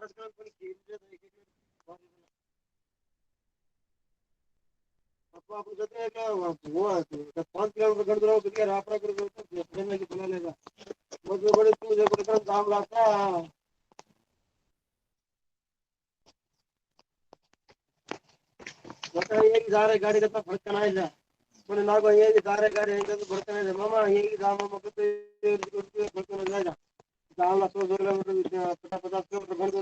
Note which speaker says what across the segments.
Speaker 1: आपण जाते का वो 5 किलोमीटर गण रहा तो क्या रापरा कर देने की बना लेगा मुझे बड़े तुझे बड़े काम लाता बता ये जा रहे गाड़ी का फड़कना है जा मैंने ना भाई ये जा रहे गाड़ी है तो फड़कना है मामा ये जा मामा को तो फड़कना जाएगा जाओ 100 किलोमीटर 50 किलोमीटर गण दो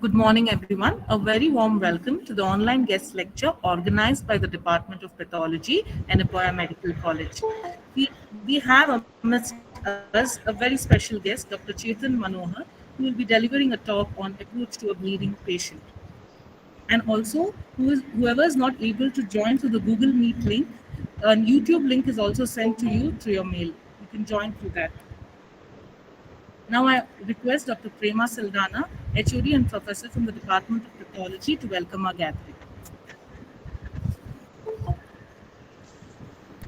Speaker 2: Good morning, everyone. A very warm welcome to the online guest lecture organized by the Department of Pathology and Apoya Medical College. We have amidst us a very special guest, Dr. Chetan Manohar, who will be delivering a talk on approach to a bleeding patient. And also, whoever is not able to join through the Google Meet link, a YouTube link is also sent to you through your mail. You can join through that. Now I request Dr. Prema Saldana, HOD and Professor from the Department of Pathology, to welcome our gathering.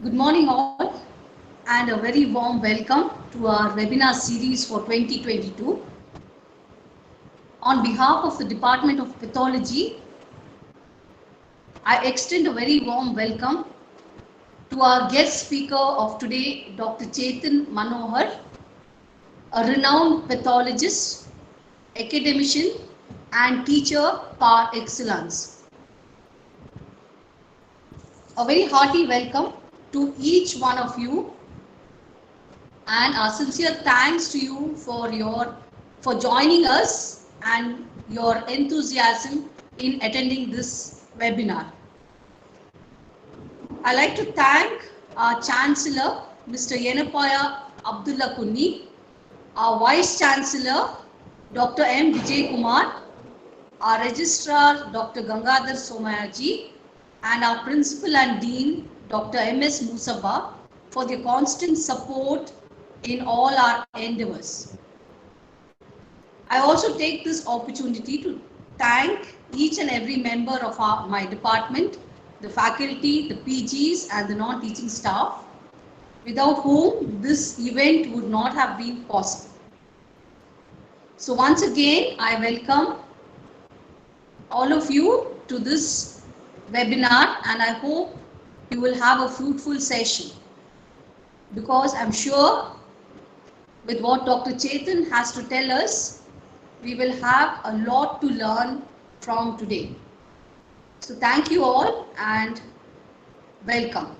Speaker 3: Good morning all, and a very warm welcome to our webinar series for 2022. On behalf of the Department of Pathology, I extend a very warm welcome to our guest speaker of today, Dr. Chetan Manohar, a renowned pathologist, academician and teacher par excellence. A very hearty welcome to each one of you, and our sincere thanks to you for joining us and your enthusiasm in attending this webinar. I'd like to thank our Chancellor, Mr. Yenapaya Abdullah Kunni, our Vice Chancellor, Dr. M. Vijay Kumar, our Registrar, Dr. Gangadhar Somayaji, and our Principal and Dean, Dr. M.S. Musaba, for their constant support in all our endeavors. I also take this opportunity to thank each and every member of my department, the faculty, the PGs and the non-teaching staff, without whom this event would not have been possible. So once again, I welcome all of you to this webinar, and I hope you will have a fruitful session, because I'm sure with what Dr. Chetan has to tell us, we will have a lot to learn from today. So thank you all and welcome.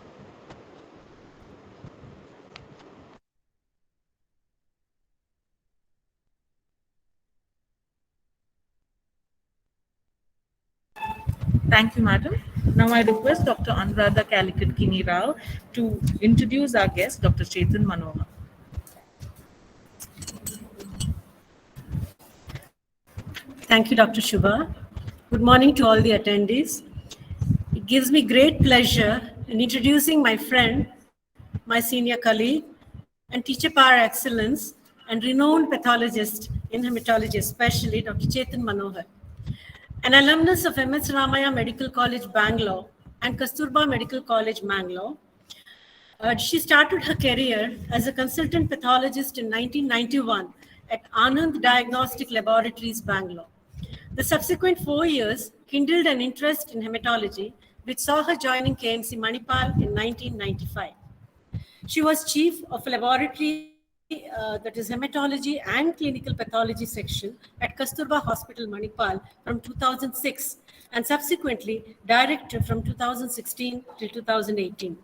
Speaker 2: Thank you, madam. Now I request Dr. Anuradha Calicut Kini Rao to introduce our guest, Dr. Chetan Manohar.
Speaker 4: Thank you, Dr. Shubha. Good morning to all the attendees. It gives me great pleasure in introducing my friend, my senior colleague, and teacher par excellence, and renowned pathologist in hematology, especially Dr. Chetan Manohar, an alumnus of MS Ramaya Medical College, Bangalore, and Kasturba Medical College, Mangalore. She started her career as a consultant pathologist in 1991 at Anand Diagnostic Laboratories, Bangalore. The subsequent 4 years kindled an interest in hematology, which saw her joining KMC Manipal in 1995. She was chief of a laboratory that is hematology and clinical pathology section at Kasturba Hospital, Manipal from 2006, and subsequently director from 2016 till 2018.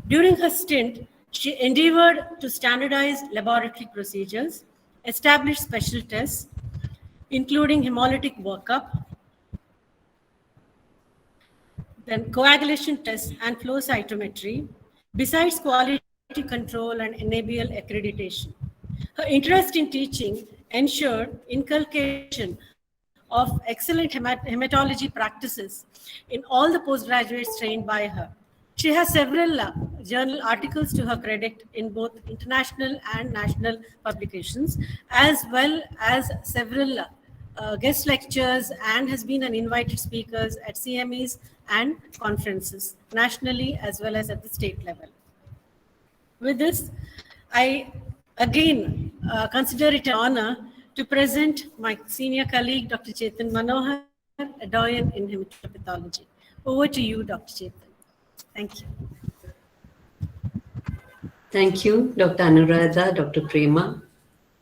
Speaker 4: During her stint, she endeavored to standardize laboratory procedures, establish special tests, including hemolytic workup, then coagulation tests and flow cytometry, besides quality control and enable accreditation. Her interest in teaching ensured inculcation of excellent hematology practices in all the postgraduates trained by her. She has several journal articles to her credit in both international and national publications, as well as several guest lectures, and has been an invited speaker at CMEs and conferences, nationally as well as at the state level. With this, I again consider it an honor to present my senior colleague, Dr. Chetan Manohar, a doyen in hematopathology. Over to you, Dr. Chetan. Thank you.
Speaker 5: Thank you, Dr. Anuradha, Dr. Prema.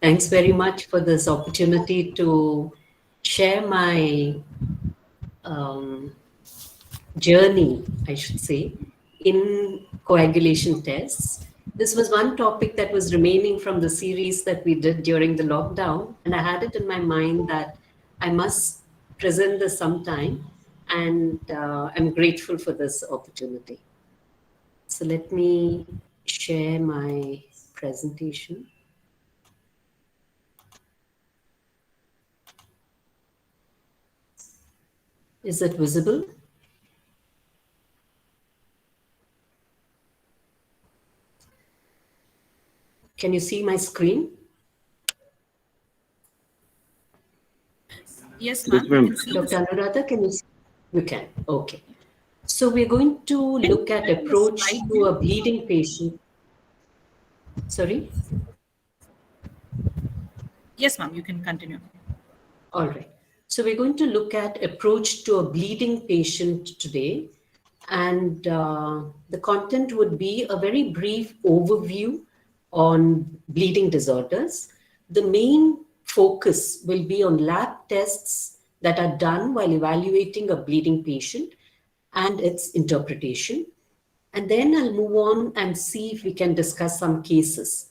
Speaker 5: Thanks very much for this opportunity to share my journey, I should say, in coagulation tests. This was one topic that was remaining from the series that we did during the lockdown, and I had it in my mind that I must present this sometime, and I'm grateful for this opportunity. So let me share my presentation. Is it visible? Can you see my screen?
Speaker 2: Yes, ma'am. You can see
Speaker 5: Dr.
Speaker 2: the
Speaker 5: Anuradha, can you see? You can. Okay. So we're going to look at
Speaker 2: the
Speaker 5: approach
Speaker 2: slide
Speaker 5: to a
Speaker 2: view.
Speaker 5: bleeding patient. Sorry?
Speaker 2: Yes, ma'am. You can continue.
Speaker 5: All right. So we're going to look at approach to a bleeding patient today. And the content would be a very brief overview on bleeding disorders. The main focus will be on lab tests that are done while evaluating a bleeding patient and its interpretation. And then I'll move on and see if we can discuss some cases.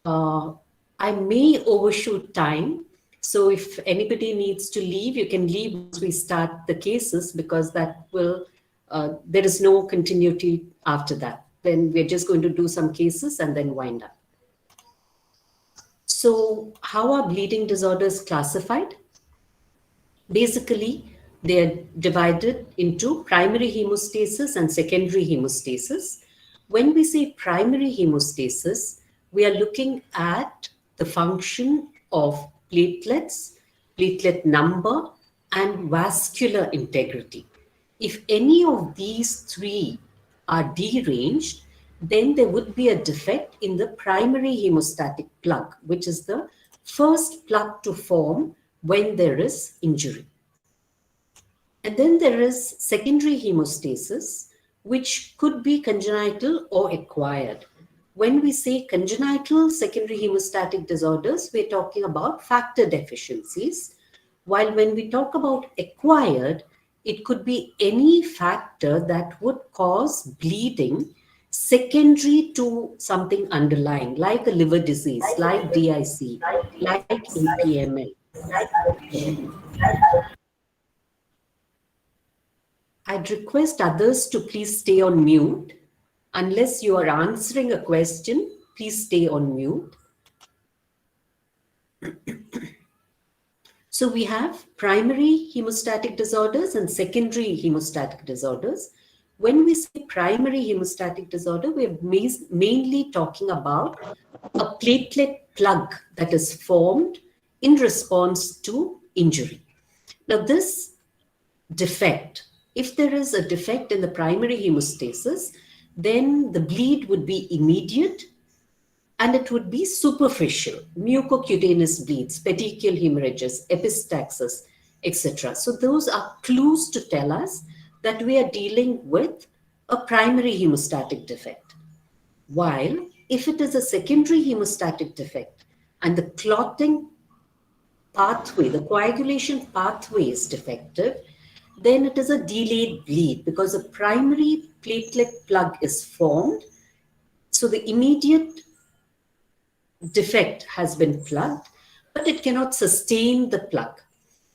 Speaker 5: I may overshoot time. So if anybody needs to leave, you can leave once we start the cases, because that will, there is no continuity after that. Then we're just going to do some cases and then wind up. So how are bleeding disorders classified? Basically, they are divided into primary hemostasis and secondary hemostasis. When we say primary hemostasis, we are looking at the function of platelets, platelet number, and vascular integrity. If any of these three are deranged, then there would be a defect in the primary hemostatic plug, which is the first plug to form when there is injury. And then there is secondary hemostasis, which could be congenital or acquired. When we say congenital secondary hemostatic disorders, we're talking about factor deficiencies. While when we talk about acquired, it could be any factor that would cause bleeding secondary to something underlying, like a liver disease, like DIC, like APML. I'd request others to please stay on mute. Unless you are answering a question, please stay on mute. So we have primary hemostatic disorders and secondary hemostatic disorders. When we say primary hemostatic disorder, we're mainly talking about a platelet plug that is formed in response to injury. Now, this defect, if there is a defect in the primary hemostasis, then the bleed would be immediate and it would be superficial, mucocutaneous bleeds, petechial hemorrhages, epistaxis, etc. So those are clues to tell us that we are dealing with a primary hemostatic defect. While if it is a secondary hemostatic defect and the clotting pathway, the coagulation pathway is defective, then it is a delayed bleed because a primary platelet plug is formed. So the immediate defect has been plugged, but it cannot sustain the plug.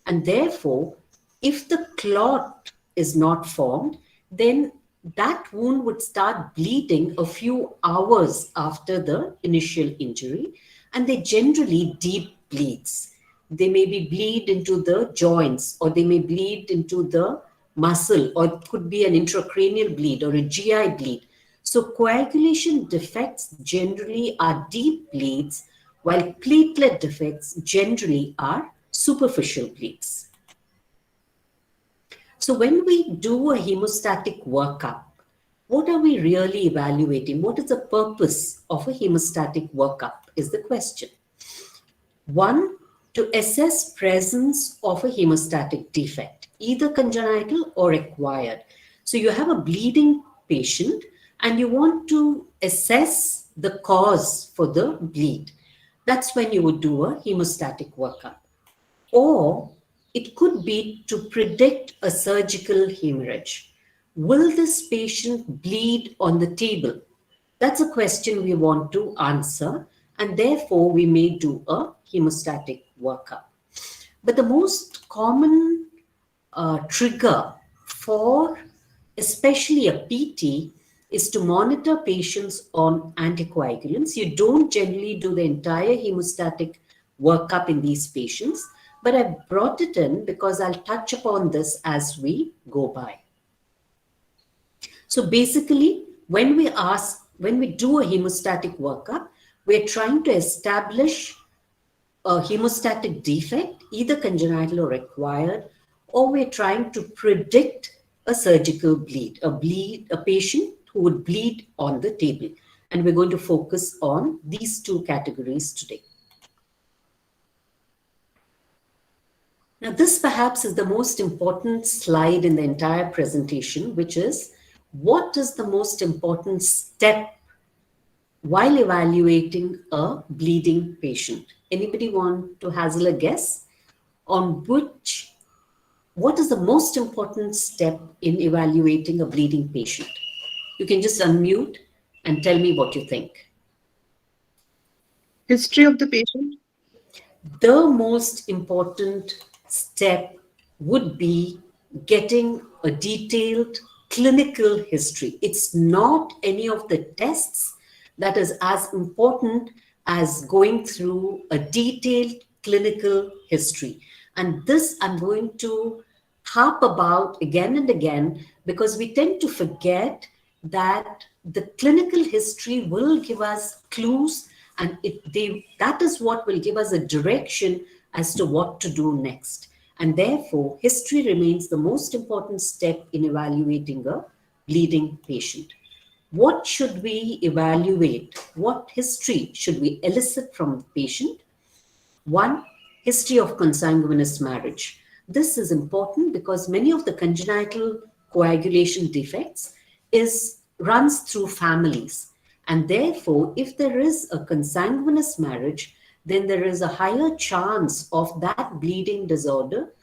Speaker 5: And therefore, if the clot is not formed, then that wound would start bleeding a few hours after the initial injury, and they generally deep bleeds. They may be bleed into the joints, or they may bleed into the muscle, or it could be an intracranial bleed or a GI bleed. So coagulation defects generally are deep bleeds, while platelet defects generally are superficial bleeds. So when we do a hemostatic workup, what are we really evaluating? What is the purpose of a hemostatic workup is the question. One, to assess presence of a hemostatic defect, either congenital or acquired. So you have a bleeding patient and you want to assess the cause for the bleed. That's when you would do a hemostatic workup. Or it could be to predict a surgical hemorrhage. Will this patient bleed on the table? That's a question we want to answer, and therefore we may do a hemostatic workup. But the most common trigger for especially a PT is to monitor patients on anticoagulants. You don't generally do the entire hemostatic workup in these patients, but I brought it in because I'll touch upon this as we go by. So basically, when we do a hemostatic workup, we're trying to establish a hemostatic defect, either congenital or acquired, or we're trying to predict a surgical bleed, a patient who would bleed on the table. And we're going to focus on these two categories today. Now, this perhaps is the most important slide in the entire presentation, which is what is the most important step while evaluating a bleeding patient? Anybody want to hazard a guess on what is the most important step in evaluating a bleeding patient? You can just unmute and tell me what you think.
Speaker 6: History of the patient.
Speaker 5: The most important step would be getting a detailed clinical history. It's not any of the tests that is as important as going through a detailed clinical history. And this I'm going to harp about again and again because we tend to forget that the clinical history will give us clues, and that is what will give us a direction as to what to do next. And therefore, history remains the most important step in evaluating a bleeding patient. What should we evaluate? What history should we elicit from the patient? One, history of consanguineous marriage. This is important because many of the congenital coagulation defects runs through families. And therefore, if there is a consanguineous marriage, then there is a higher chance of that bleeding disorder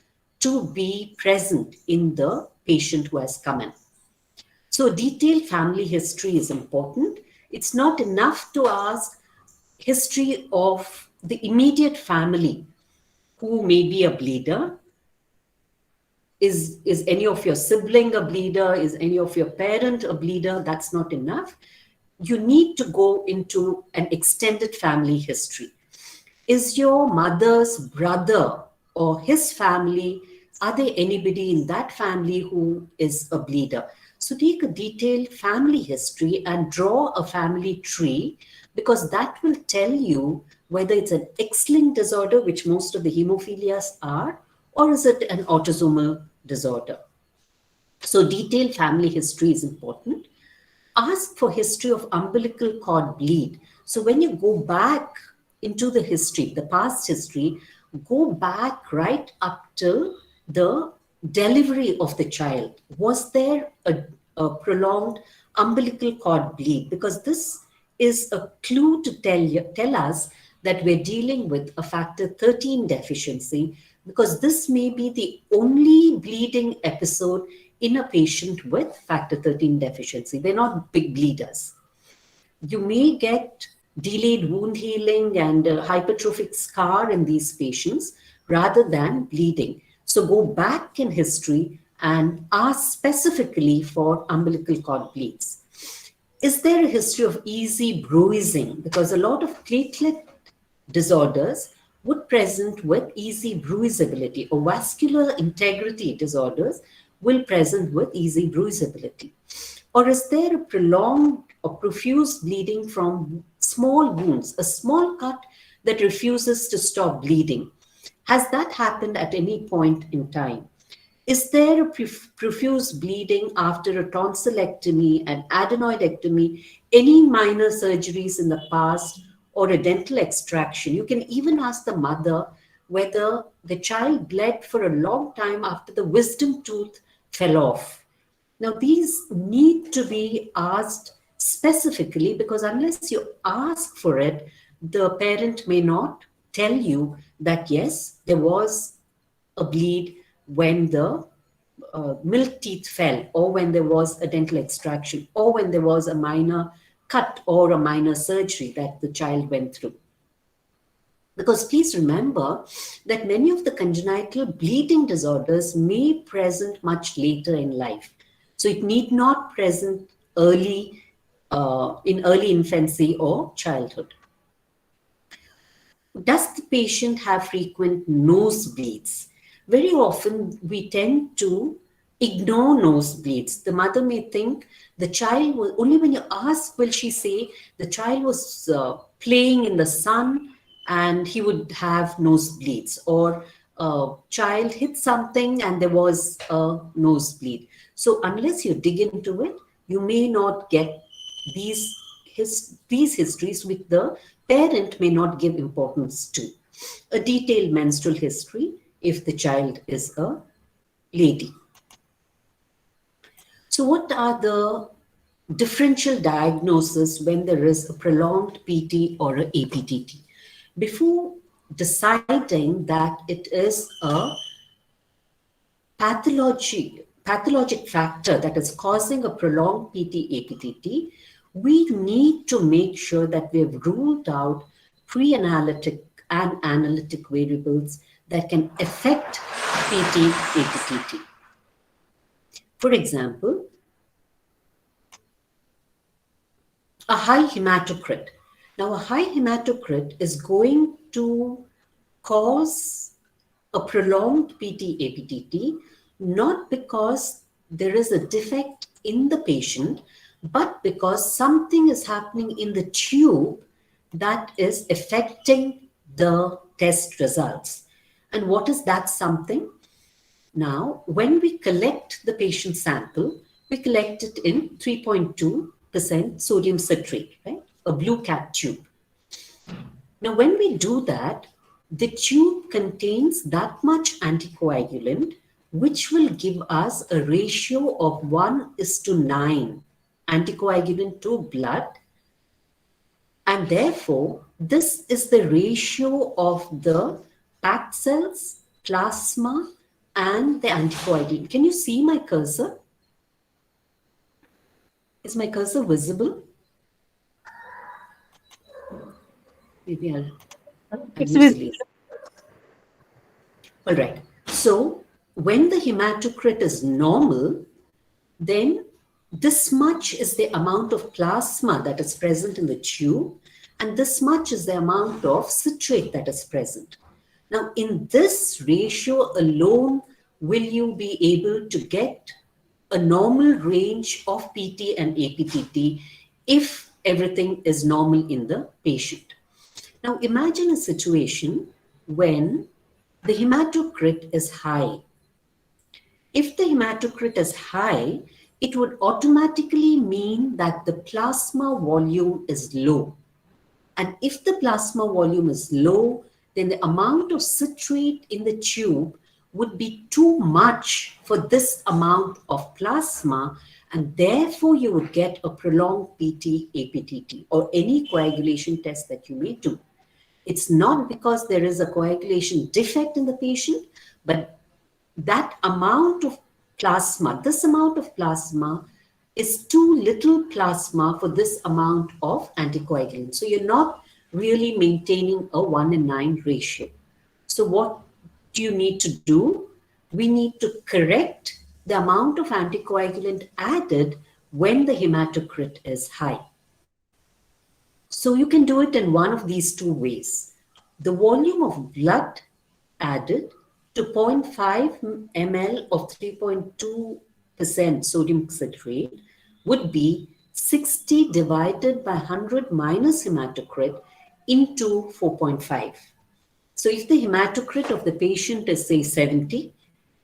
Speaker 5: to be present in the patient who has come in. So detailed family history is important. It's not enough to ask history of the immediate family who may be a bleeder. Is any of your sibling a bleeder? Is any of your parent a bleeder? That's not enough. You need to go into an extended family history. Is your mother's brother or his family, are there anybody in that family who is a bleeder? So take a detailed family history and draw a family tree, because that will tell you whether it's an X-linked disorder, which most of the hemophilias are, or is it an autosomal disorder. So detailed family history is important. Ask for history of umbilical cord bleed. So when you go back into the history, the past history, go back right up till the delivery of the child. Was there a prolonged umbilical cord bleed? Because this is a clue to tell us that we're dealing with a factor 13 deficiency, because this may be the only bleeding episode in a patient with factor 13 deficiency. They're not big bleeders. You may get delayed wound healing and hypertrophic scar in these patients rather than bleeding. So go back in history and ask specifically for umbilical cord bleeds. Is there a history of easy bruising? Because a lot of platelet disorders would present with easy bruisability, or vascular integrity disorders will present with easy bruisability. Or is there a prolonged or profuse bleeding from small wounds, a small cut that refuses to stop bleeding? Has that happened at any point in time? Is there a profuse bleeding after a tonsillectomy, an adenoidectomy, any minor surgeries in the past, or a dental extraction? You can even ask the mother whether the child bled for a long time after the wisdom tooth fell off. Now, these need to be asked specifically, because unless you ask for it, the parent may not tell you that, yes, there was a bleed when the milk teeth fell, or when there was a dental extraction, or when there was a minor cut or a minor surgery that the child went through. Because please remember that many of the congenital bleeding disorders may present much later in life. So it need not present early in early infancy or childhood. Does the patient have frequent nosebleeds? Very often we tend to ignore nosebleeds. The mother may think the child was, only when you ask will she say the child was playing in the sun and he would have nosebleeds, or a child hit something and there was a nosebleed. So unless you dig into it, you may not get these these histories, which the parent may not give importance to. A detailed menstrual history if the child is a lady. So what are the differential diagnosis when there is a prolonged PT or a APTT? Before deciding that it is a pathologic factor that is causing a prolonged PT-APTT, we need to make sure that we have ruled out pre-analytic and analytic variables that can affect PT-APTT. For example, a high hematocrit. Now, a high hematocrit is going to cause a prolonged PT-APTT, not because there is a defect in the patient, but because something is happening in the tube that is affecting the test results. And what is that something? Now, when we collect the patient sample, we collect it in 3.2% sodium citrate, right? A blue cat tube. Now, when we do that, the tube contains that much anticoagulant, which will give us a ratio of 1:9 anticoagulant to blood. And therefore, this is the ratio of the packed cells, plasma, and the anticoagulant. Can you see my cursor? Is my cursor visible? Maybe I'll
Speaker 1: It's
Speaker 5: use the laser. All right. So when the hematocrit is normal, then this much is the amount of plasma that is present in the tube, and this much is the amount of citrate that is present. Now, in this ratio alone, will you be able to get a normal range of PT and APTT if everything is normal in the patient? Now, imagine a situation when the hematocrit is high. If the hematocrit is high, it would automatically mean that the plasma volume is low. And if the plasma volume is low, then the amount of citrate in the tube would be too much for this amount of plasma, and therefore you would get a prolonged PT-APTT or any coagulation test that you may do. It's not because there is a coagulation defect in the patient, but that amount of plasma, this amount of plasma is too little plasma for this amount of anticoagulant. So you're not really maintaining a 1:9 ratio. So what do you need to do? We need to correct the amount of anticoagulant added when the hematocrit is high. So you can do it in one of these two ways. The volume of blood added to 0.5 ml of 3.2% sodium citrate would be 60 divided by 100 minus hematocrit into 4.5. So if the hematocrit of the patient is, say, 70,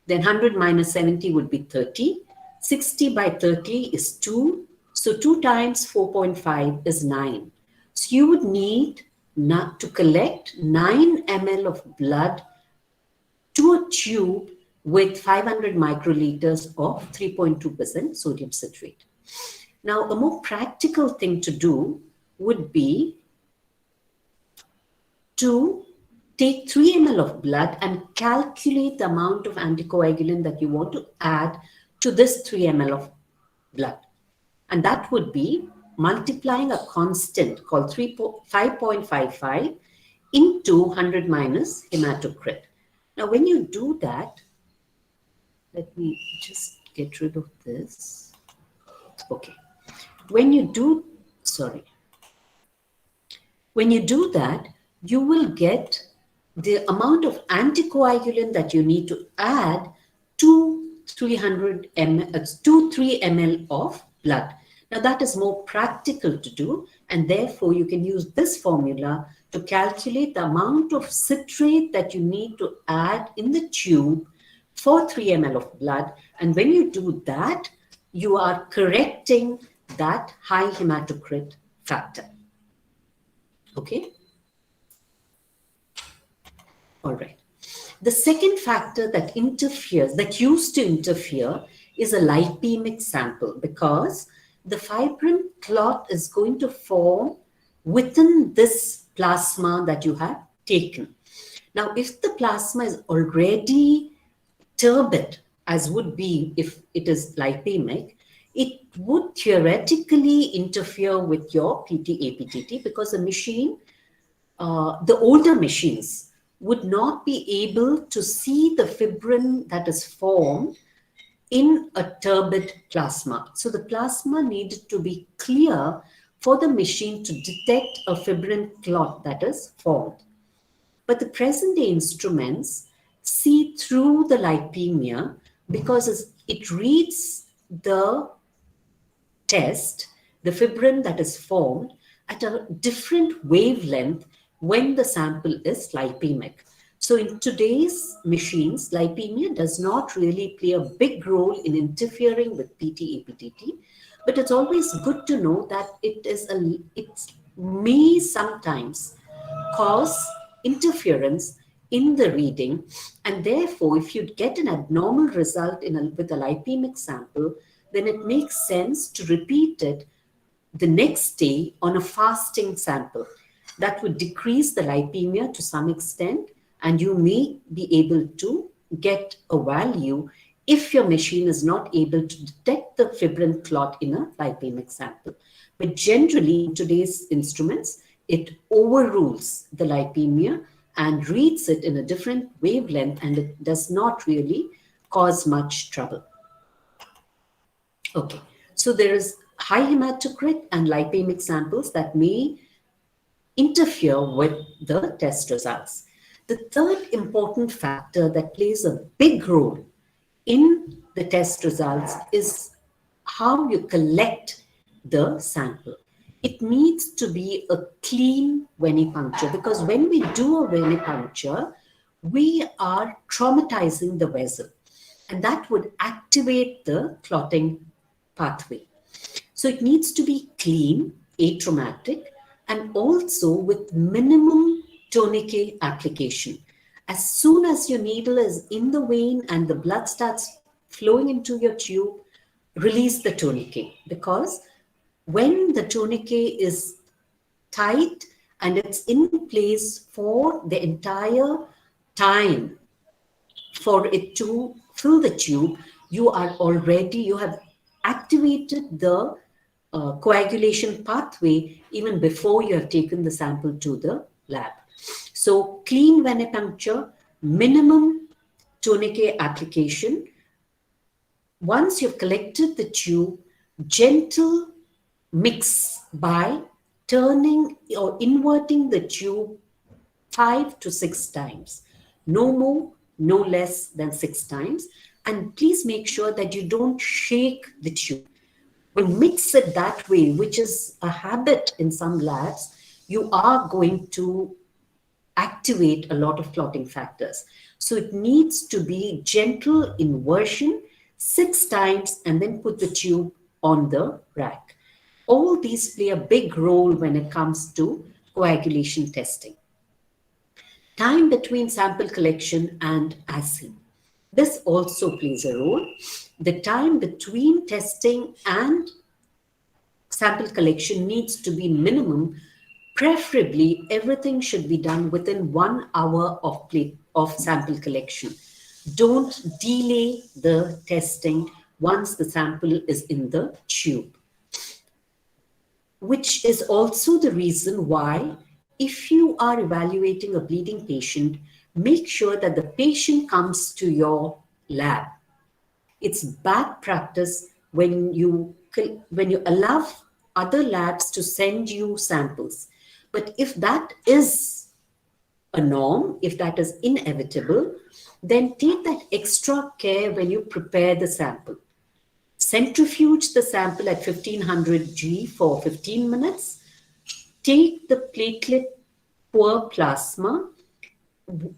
Speaker 5: then 100 minus 70 would be 30. 60 by 30 is 2. So 2 times 4.5 is 9. So you would need to collect 9 ml of blood to a tube with 500 microliters of 3.2% sodium citrate. Now, a more practical thing to do would be to take 3 ml of blood and calculate the amount of anticoagulant that you want to add to this 3 ml of blood. And that would be multiplying a constant called 5.55 into 100 minus hematocrit. Now, when you do that, let me just get rid of this. Okay. When you do, sorry. When you do that, you will get the amount of anticoagulant that you need to add to 300 ml, to 3 ml of blood. Now that is more practical to do, and therefore you can use this formula to calculate the amount of citrate that you need to add in the tube for 3 ml of blood. And when you do that, you are correcting that high hematocrit factor. Okay? All right. The second factor that interferes, that used to interfere, is a lipemic sample, because the fibrin clot is going to form within this plasma that you have taken. Now, if the plasma is already turbid, as would be if it is lipemic, it would theoretically interfere with your PT-APTT, because the machine, the older machines, would not be able to see the fibrin that is formed in a turbid plasma. So the plasma needed to be clear for the machine to detect a fibrin clot that is formed. But the present day instruments see through the lipemia, because it reads the test, the fibrin that is formed, at a different wavelength when the sample is lipemic. So in today's machines, lipemia does not really play a big role in interfering with PT-APTT, but it's always good to know that it may sometimes cause interference in the reading, and therefore if you get an abnormal result with a lipemic sample, then it makes sense to repeat it the next day on a fasting sample. That would decrease the lipemia to some extent, and you may be able to get a value if your machine is not able to detect the fibrin clot in a lipemic sample. But generally, in today's instruments, it overrules the lipemia and reads it in a different wavelength, and it does not really cause much trouble. Okay, so there is high hematocrit and lipemic samples that may interfere with the test results. The third important factor that plays a big role in the test results is how you collect the sample. It needs to be a clean venipuncture, because when we do a venipuncture, we are traumatizing the vessel, and that would activate the clotting pathway. So it needs to be clean, atraumatic, and also with minimum tourniquet application. As soon as your needle is in the vein and the blood starts flowing into your tube, release the tourniquet, because when the tourniquet is tight and it's in place for the entire time for it to fill the tube, you have activated the coagulation pathway even before you have taken the sample to the lab. So clean venipuncture, minimum tourniquet application. Once you've collected the tube, gentle mix by turning or inverting the tube 5 to 6 times. No more, no less than 6 times. And please make sure that you don't shake the tube. When mix it that way, which is a habit in some labs, you are going to activate a lot of clotting factors. So it needs to be gentle inversion 6 times, and then put the tube on the rack. All these play a big role when it comes to coagulation testing. Time between sample collection and assay. This also plays a role. The time between testing and sample collection needs to be minimum. Preferably, everything should be done within 1 hour of sample collection. Don't delay the testing once the sample is in the tube. Which is also the reason why if you are evaluating a bleeding patient, make sure that the patient comes to your lab. It's bad practice when you allow other labs to send you samples. But if that is a norm, if that is inevitable, then take that extra care when you prepare the sample. Centrifuge the sample at 1500 G for 15 minutes. Take the platelet poor plasma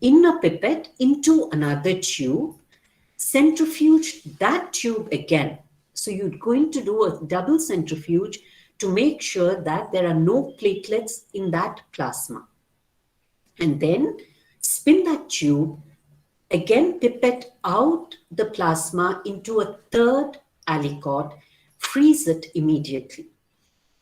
Speaker 5: in a pipette into another tube. Centrifuge that tube again. So you're going to do a double centrifuge to make sure that there are no platelets in that plasma. And then spin that tube, again pipette out the plasma into a third aliquot, freeze it immediately.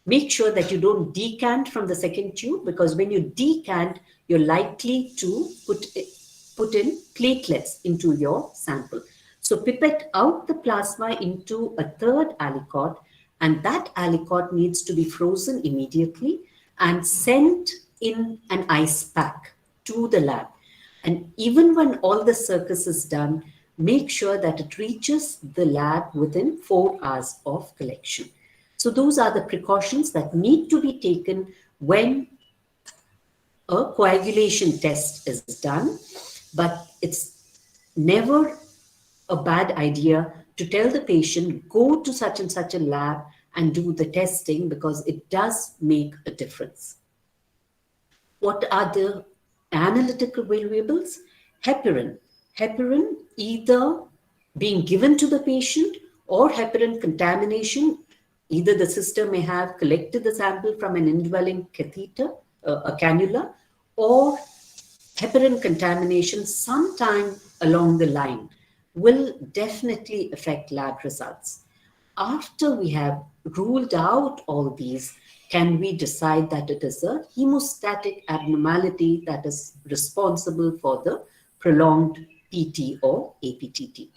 Speaker 5: Make sure that you don't decant from the second tube, because when you decant, you're likely to put in platelets into your sample. So pipette out the plasma into a third aliquot, and that aliquot needs to be frozen immediately and sent in an ice pack to the lab. And even when all the circus is done, make sure that it reaches the lab within 4 hours of collection. So those are the precautions that need to be taken when a coagulation test is done. But it's never a bad idea to tell the patient, go to such and such a lab and do the testing, because it does make a difference. What are the analytical variables? Heparin. Heparin either being given to the patient or heparin contamination. Either the sister may have collected the sample from an indwelling catheter, a cannula, or heparin contamination sometime along the line will definitely affect lab results. After we have ruled out all these, can we decide that it is a hemostatic abnormality that is responsible for the prolonged PT or APTT?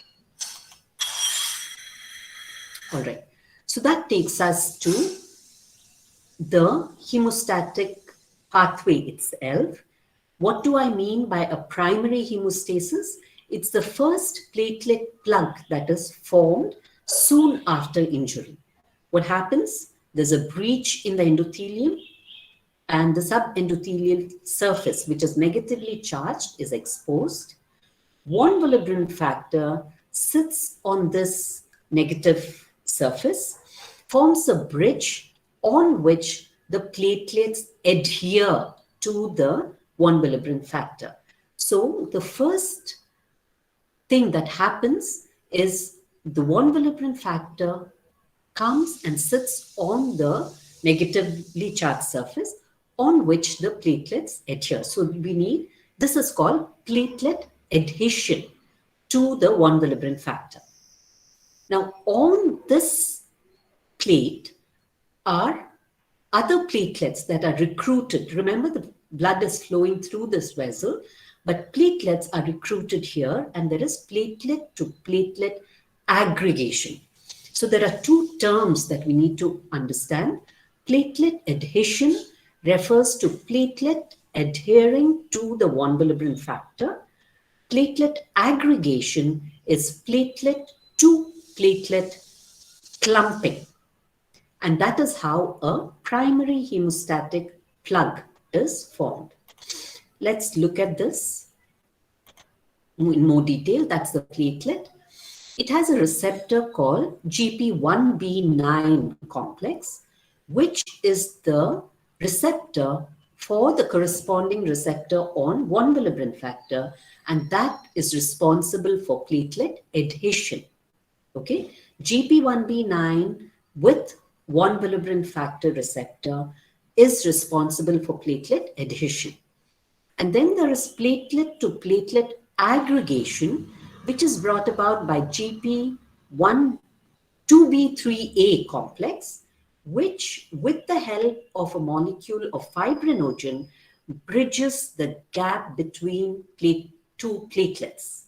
Speaker 5: All right. So that takes us to the hemostatic pathway itself. What do I mean by a primary hemostasis? It's the first platelet plug that is formed soon after injury. What happens? There's a breach in the endothelium, and the subendothelial surface, which is negatively charged, is exposed. Von Willebrand factor sits on this negative surface, forms a bridge on which the platelets adhere to the von Willebrand factor. So the first thing that happens is the von Willebrand factor comes and sits on the negatively charged surface on which the platelets adhere. So we need, this is called platelet adhesion to the von Willebrand factor. Now on this plate are other platelets that are recruited. Remember, the blood is flowing through this vessel, but platelets are recruited here, and there is platelet to platelet aggregation. So there are two terms that we need to understand. Platelet adhesion refers to platelet adhering to the von Willebrand factor. Platelet aggregation is platelet to platelet clumping. And that is how a primary hemostatic plug is formed. Let's look at this in more detail. That's the platelet. It has a receptor called GP1B9 complex, which is the receptor for the corresponding receptor on von Willebrand factor, and that is responsible for platelet adhesion. Okay, GP1B9 with von Willebrand factor receptor is responsible for platelet adhesion. And then there is platelet to platelet aggregation, which is brought about by GP2B3A complex, which with the help of a molecule of fibrinogen bridges the gap between two platelets.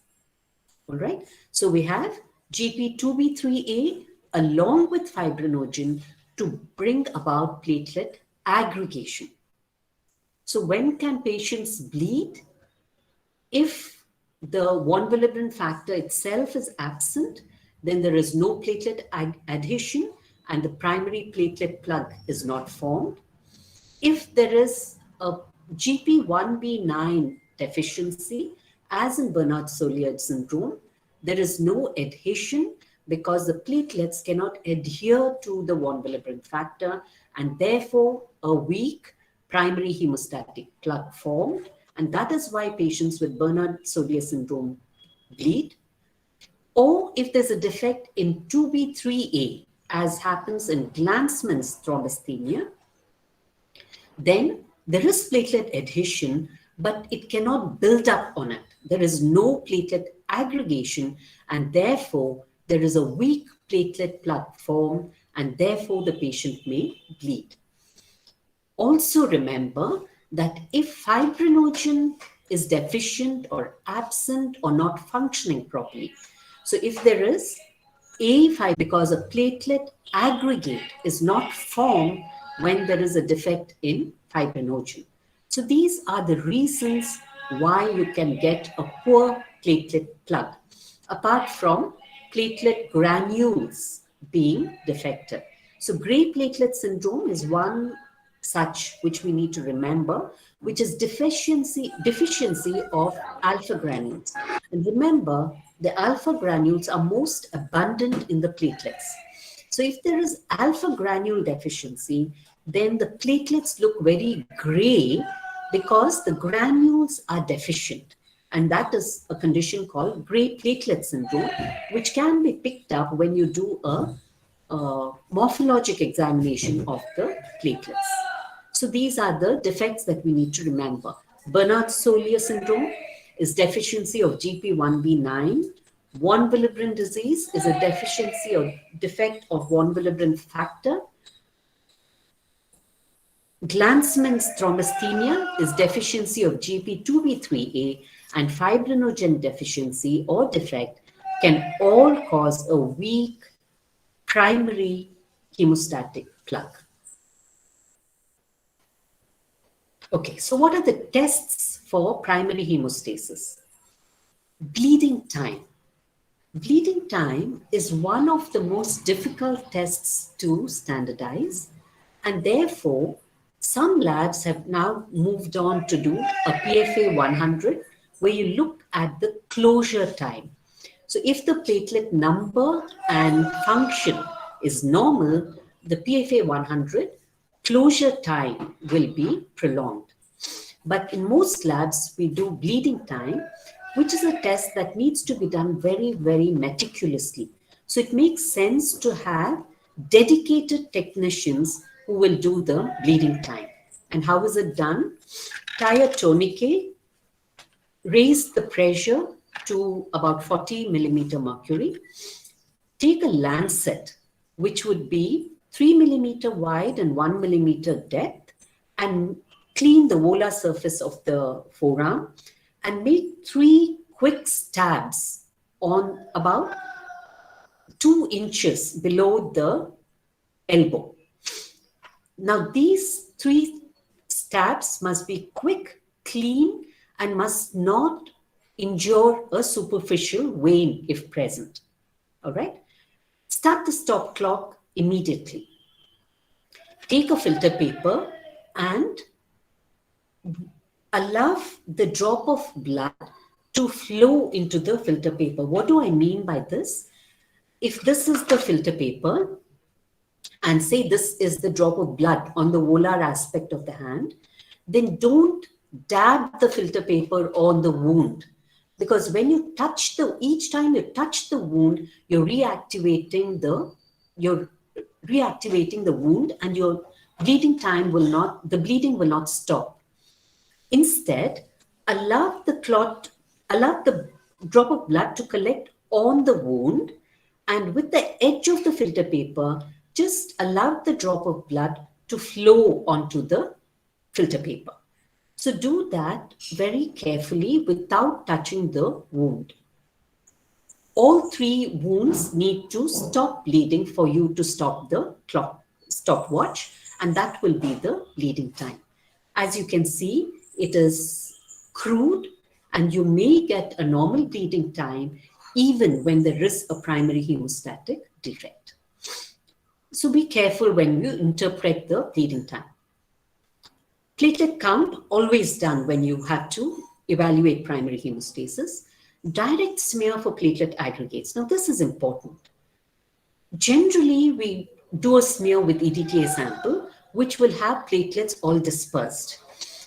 Speaker 5: All right, so we have GP2B3A along with fibrinogen to bring about platelet aggregation. So when can patients bleed? If the von Willebrand factor itself is absent, then there is no platelet adhesion and the primary platelet plug is not formed. If there is a GP1B9 deficiency, as in Bernard-Solier syndrome, there is no adhesion because the platelets cannot adhere to the von Willebrand factor, and therefore a weak primary hemostatic plug formed, and that is why patients with Bernard-Solier syndrome bleed. Or if there's a defect in 2B3A, as happens in Glanzmann's thrombasthenia, then there is platelet adhesion, but it cannot build up on it. There is no platelet aggregation, and therefore there is a weak platelet plug formed, and therefore the patient may bleed. Also remember that if fibrinogen is deficient or absent or not functioning properly, so if there is because a platelet aggregate is not formed when there is a defect in fibrinogen. So these are the reasons why you can get a poor platelet plug, apart from platelet granules being defective. So gray platelet syndrome is one such which we need to remember, which is deficiency of alpha granules. And remember, the alpha granules are most abundant in the platelets. So if there is alpha granule deficiency, then the platelets look very gray because the granules are deficient. And that is a condition called gray platelet syndrome, which can be picked up when you do a morphologic examination of the platelets. So these are the defects that we need to remember. Bernard-Solier syndrome is deficiency of GP1B9. Von Willebrand disease is a deficiency or defect of von Willebrand factor. Glanzmann's thrombasthenia is deficiency of GP2B3A, and fibrinogen deficiency or defect can all cause a weak primary hemostatic plug. Okay, so what are the tests for primary hemostasis? Bleeding time. Bleeding time is one of the most difficult tests to standardize, and therefore some labs have now moved on to do a PFA 100 where you look at the closure time. So if the platelet number and function is normal, the PFA 100 closure time will be prolonged. But in most labs, we do bleeding time, which is a test that needs to be done very, very meticulously. So it makes sense to have dedicated technicians who will do the bleeding time. And how is it done? Tie a tourniquet, raise the pressure to about 40 millimeter mercury, take a lancet, which would be 3 millimeter wide and 1 millimeter depth, and clean the volar surface of the forearm and make 3 quick stabs on about 2 inches below the elbow. Now these 3 stabs must be quick, clean, and must not injure a superficial vein if present. All right. Start the stop clock immediately. Take a filter paper and allow the drop of blood to flow into the filter paper. What do I mean by this? If this is the filter paper, and say this is the drop of blood on the volar aspect of the hand, then don't dab the filter paper on the wound. Because when you touch each time you touch the wound, you're reactivating the wound, and your bleeding time the bleeding will not stop. Instead, allow the drop of blood to collect on the wound, and with the edge of the filter paper, just allow the drop of blood to flow onto the filter paper. So do that very carefully without touching the wound. All 3 wounds need to stop bleeding for you to stop the stopwatch, and that will be the bleeding time. As you can see, it is crude, and you may get a normal bleeding time even when there is a primary hemostatic defect. So be careful when you interpret the bleeding time. Platelet count, always done when you have to evaluate primary hemostasis. Direct smear for platelet aggregates. Now, this is important. Generally, we do a smear with EDTA sample, which will have platelets all dispersed.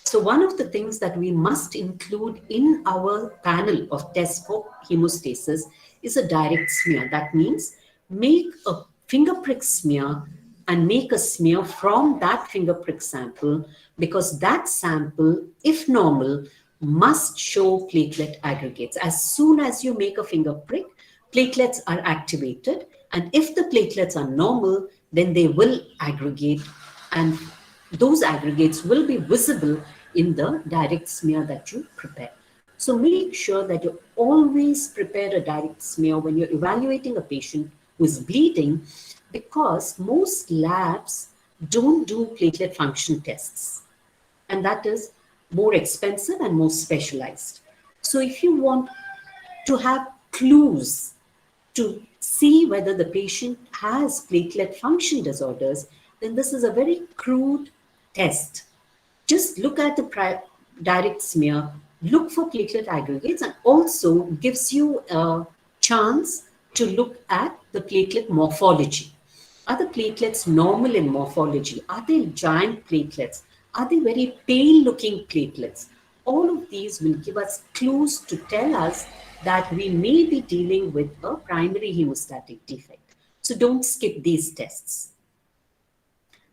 Speaker 5: So one of the things that we must include in our panel of tests for hemostasis is a direct smear. That means make a finger prick smear and make a smear from that finger prick sample, because that sample, if normal, must show platelet aggregates. As soon as you make a finger prick, platelets are activated, and if the platelets are normal, then they will aggregate, and those aggregates will be visible in the direct smear that you prepare. So make sure that you always prepare a direct smear when you're evaluating a patient who is bleeding, because most labs don't do platelet function tests, and that is more expensive and more specialized. So if you want to have clues to see whether the patient has platelet function disorders, then this is a very crude test. Just look at the direct smear, look for platelet aggregates, and also gives you a chance to look at the platelet morphology. Are the platelets normal in morphology? Are they giant platelets? Are they very pale looking platelets? All of these will give us clues to tell us that we may be dealing with a primary hemostatic defect. So don't skip these tests.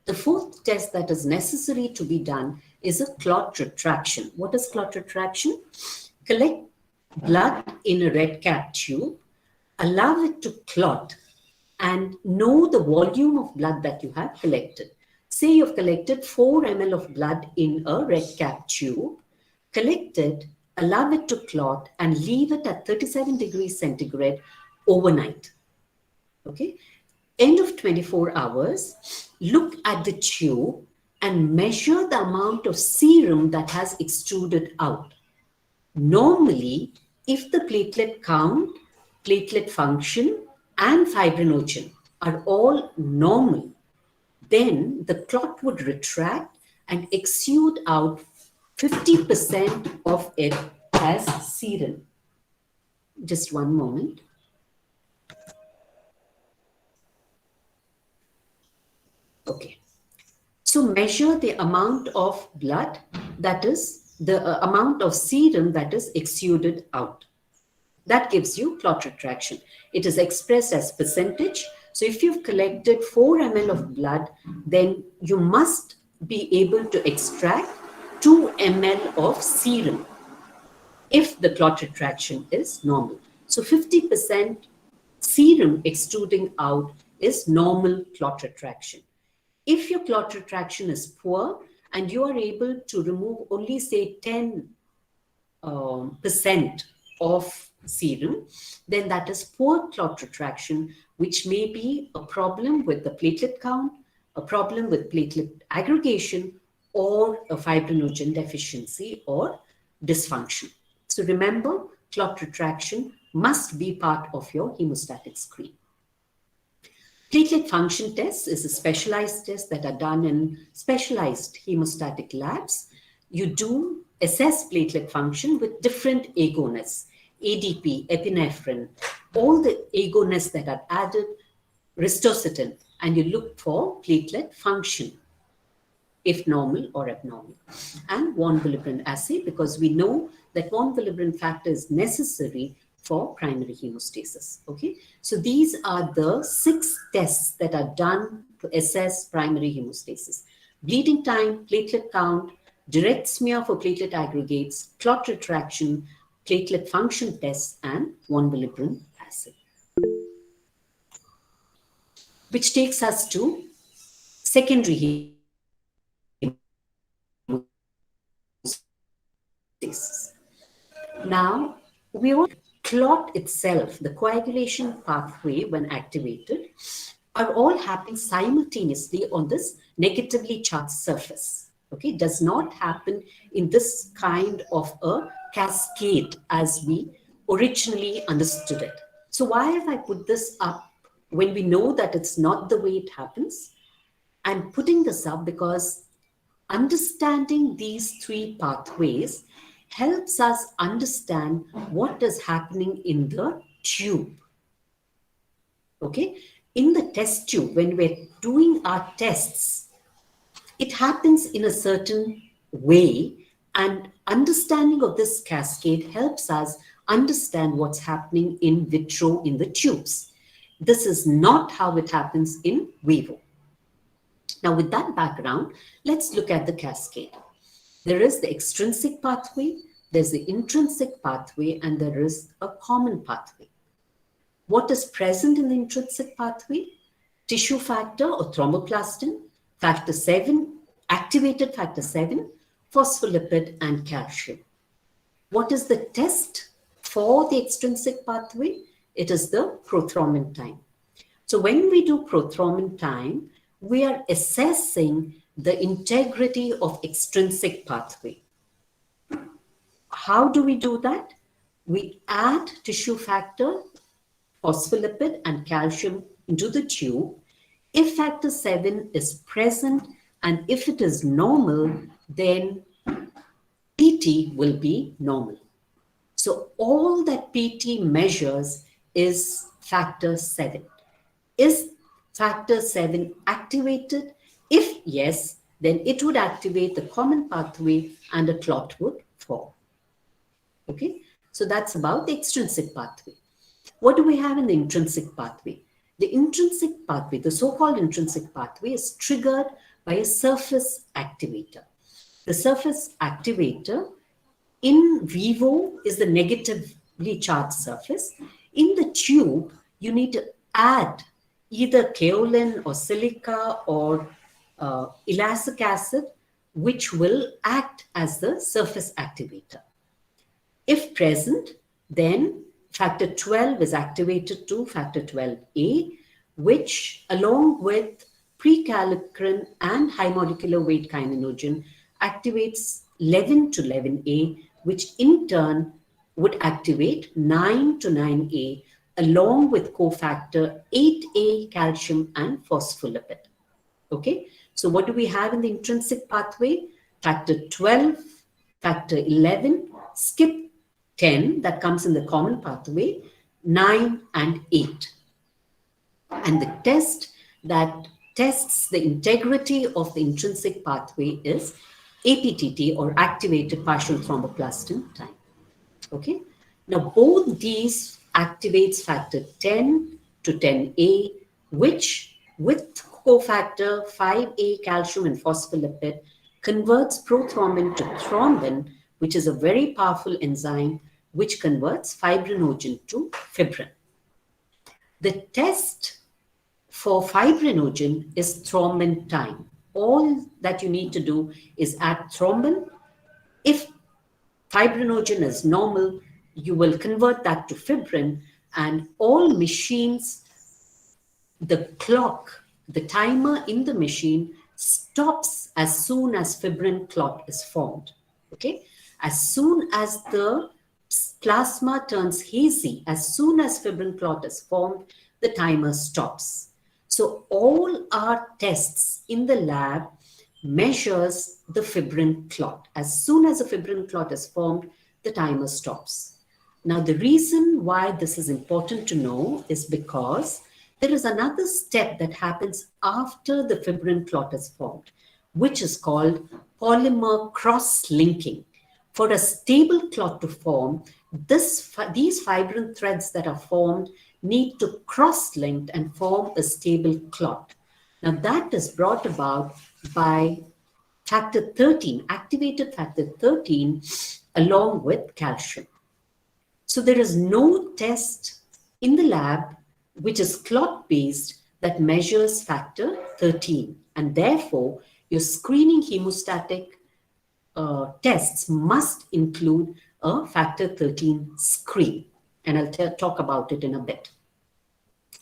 Speaker 5: The fourth test that is necessary to be done is a clot retraction. What is clot retraction? Collect blood in a red cap tube, allow it to clot, and know the volume of blood that you have collected. Say you've collected 4 ml of blood in a red cap tube, collect it, allow it to clot, and leave it at 37 degrees centigrade overnight. Okay? End of 24 hours, look at the tube and measure the amount of serum that has extruded out. Normally, if the platelet count, platelet function, and fibrinogen are all normal, then the clot would retract and exude out 50% of it as serum. Just one moment. Okay. So measure the amount of blood, that is the amount of serum that is exuded out. That gives you clot retraction. It is expressed as percentage. So if you've collected 4 ml of blood, then you must be able to extract 2 ml of serum if the clot retraction is normal. So 50% serum extruding out is normal clot retraction. If your clot retraction is poor and you are able to remove only, say, 10% of serum, then that is poor clot retraction, which may be a problem with the platelet count, a problem with platelet aggregation, or a fibrinogen deficiency or dysfunction. So remember, clot retraction must be part of your hemostatic screen. Platelet function tests is a specialized test that are done in specialized hemostatic labs. You do assess platelet function with different agonists, ADP, epinephrine, all the agonists that are added, ristocetin, and you look for platelet function, if normal or abnormal, and von Willebrand assay, because we know that von Willebrand factor is necessary for primary hemostasis. Okay, so these are the 6 tests that are done to assess primary hemostasis: bleeding time, platelet count, direct smear for platelet aggregates, clot retraction, platelet function tests, and von Willebrand assay. Which takes us to secondary hemostasis. Now, we all clot itself, the coagulation pathway, when activated, are all happening simultaneously on this negatively charged surface. Okay, does not happen in this kind of a cascade as we originally understood it. So why have I put this up when we know that it's not the way it happens? I'm putting this up because understanding these three pathways helps us understand what is happening in the tube. Okay, in the test tube, when we're doing our tests, it happens in a certain way, and understanding of this cascade helps us understand what's happening in vitro in the tubes. This is not how it happens in vivo. Now, with that background, let's look at the cascade. There is the extrinsic pathway, there's the intrinsic pathway, and there is a common pathway. What is present in the intrinsic pathway? Tissue factor or thromboplastin, factor 7, activated factor 7, phospholipid, and calcium. What is the test for the extrinsic pathway? It is the prothrombin time. So when we do prothrombin time, we are assessing the integrity of extrinsic pathway. How do we do that? We add tissue factor, phospholipid, and calcium into the tube. If factor 7 is present and if it is normal, then PT will be normal. So all that PT measures is factor 7. Is factor 7 activated? If yes, then it would activate the common pathway and a clot would form. Okay, so that's about the extrinsic pathway. What do we have in the intrinsic pathway? The intrinsic pathway, the so-called intrinsic pathway, is triggered by a surface activator. The surface activator in vivo is the negatively charged surface. In the tube, you need to add either kaolin or silica or elastoic acid, which will act as the surface activator. If present, then factor 12 is activated to factor 12A, which along with prekallikrein and high molecular weight kininogen activates 11 to 11A, which in turn would activate 9 to 9A along with cofactor 8A, calcium, and phospholipid. Okay, so what do we have in the intrinsic pathway? Factor 12, factor 11, skip 10 that comes in the common pathway, 9 and 8. And the test that tests the integrity of the intrinsic pathway is APTT, or activated partial thromboplastin time. Okay, now both these activates factor 10 to 10A, which with cofactor 5A, calcium, and phospholipid converts prothrombin to thrombin, which is a very powerful enzyme which converts fibrinogen to fibrin. The test for fibrinogen is thrombin time. All that you need to do is add thrombin. If fibrinogen is normal, you will convert that to fibrin, and all machines, the clock, the timer in the machine stops as soon as fibrin clot is formed. Okay, as soon as the plasma turns hazy, as soon as fibrin clot is formed, the timer stops. So all our tests in the lab measures the fibrin clot. As soon as a fibrin clot is formed, the timer stops. Now, the reason why this is important to know is because there is another step that happens after the fibrin clot is formed, which is called polymer cross-linking. For a stable clot to form, these fibrin threads that are formed need to cross-link and form a stable clot. Now, that is brought about by factor 13, activated factor 13, along with calcium. So there is no test in the lab which is clot-based that measures factor 13. And therefore, your screening hemostatic tests must include a factor 13 screen. And I'll talk about it in a bit.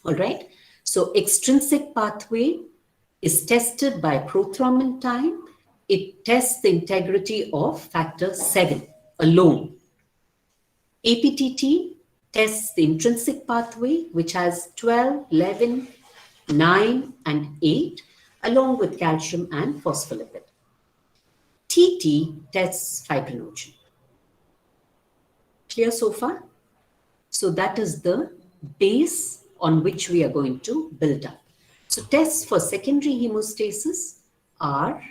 Speaker 5: All right. So extrinsic pathway is tested by prothrombin time, it tests the integrity of factor 7 alone. APTT tests the intrinsic pathway, which has 12, 11, 9, and 8, along with calcium and phospholipid. TT tests fibrinogen. Clear so far? So that is the base on which we are going to build up. So tests for secondary hemostasis are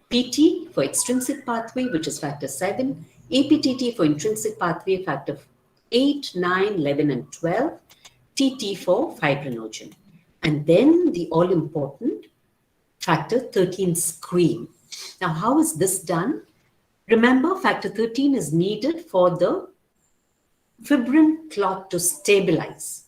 Speaker 5: PT for extrinsic pathway, which is factor 7, APTT for intrinsic pathway, factor 8, 9, 11, and 12, TT for fibrinogen. And then the all-important factor 13 screen. Now, how is this done? Remember, factor 13 is needed for the fibrin clot to stabilize.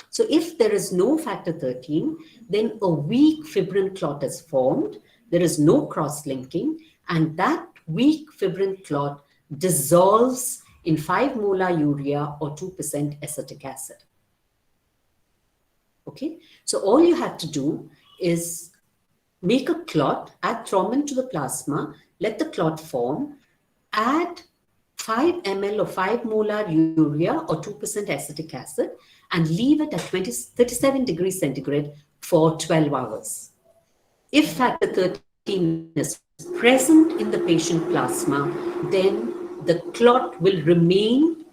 Speaker 5: So if there is no factor 13, then a weak fibrin clot is formed. There is no cross-linking, and that weak fibrin clot dissolves in 5 molar urea or 2% acetic acid. Okay, so all you have to do is make a clot, add thrombin to the plasma, let the clot form, add 5 ml of 5 molar urea or 2% acetic acid, and leave it at 37 degrees centigrade for 12 hours. If factor 13 is present in the patient plasma, then the clot will remain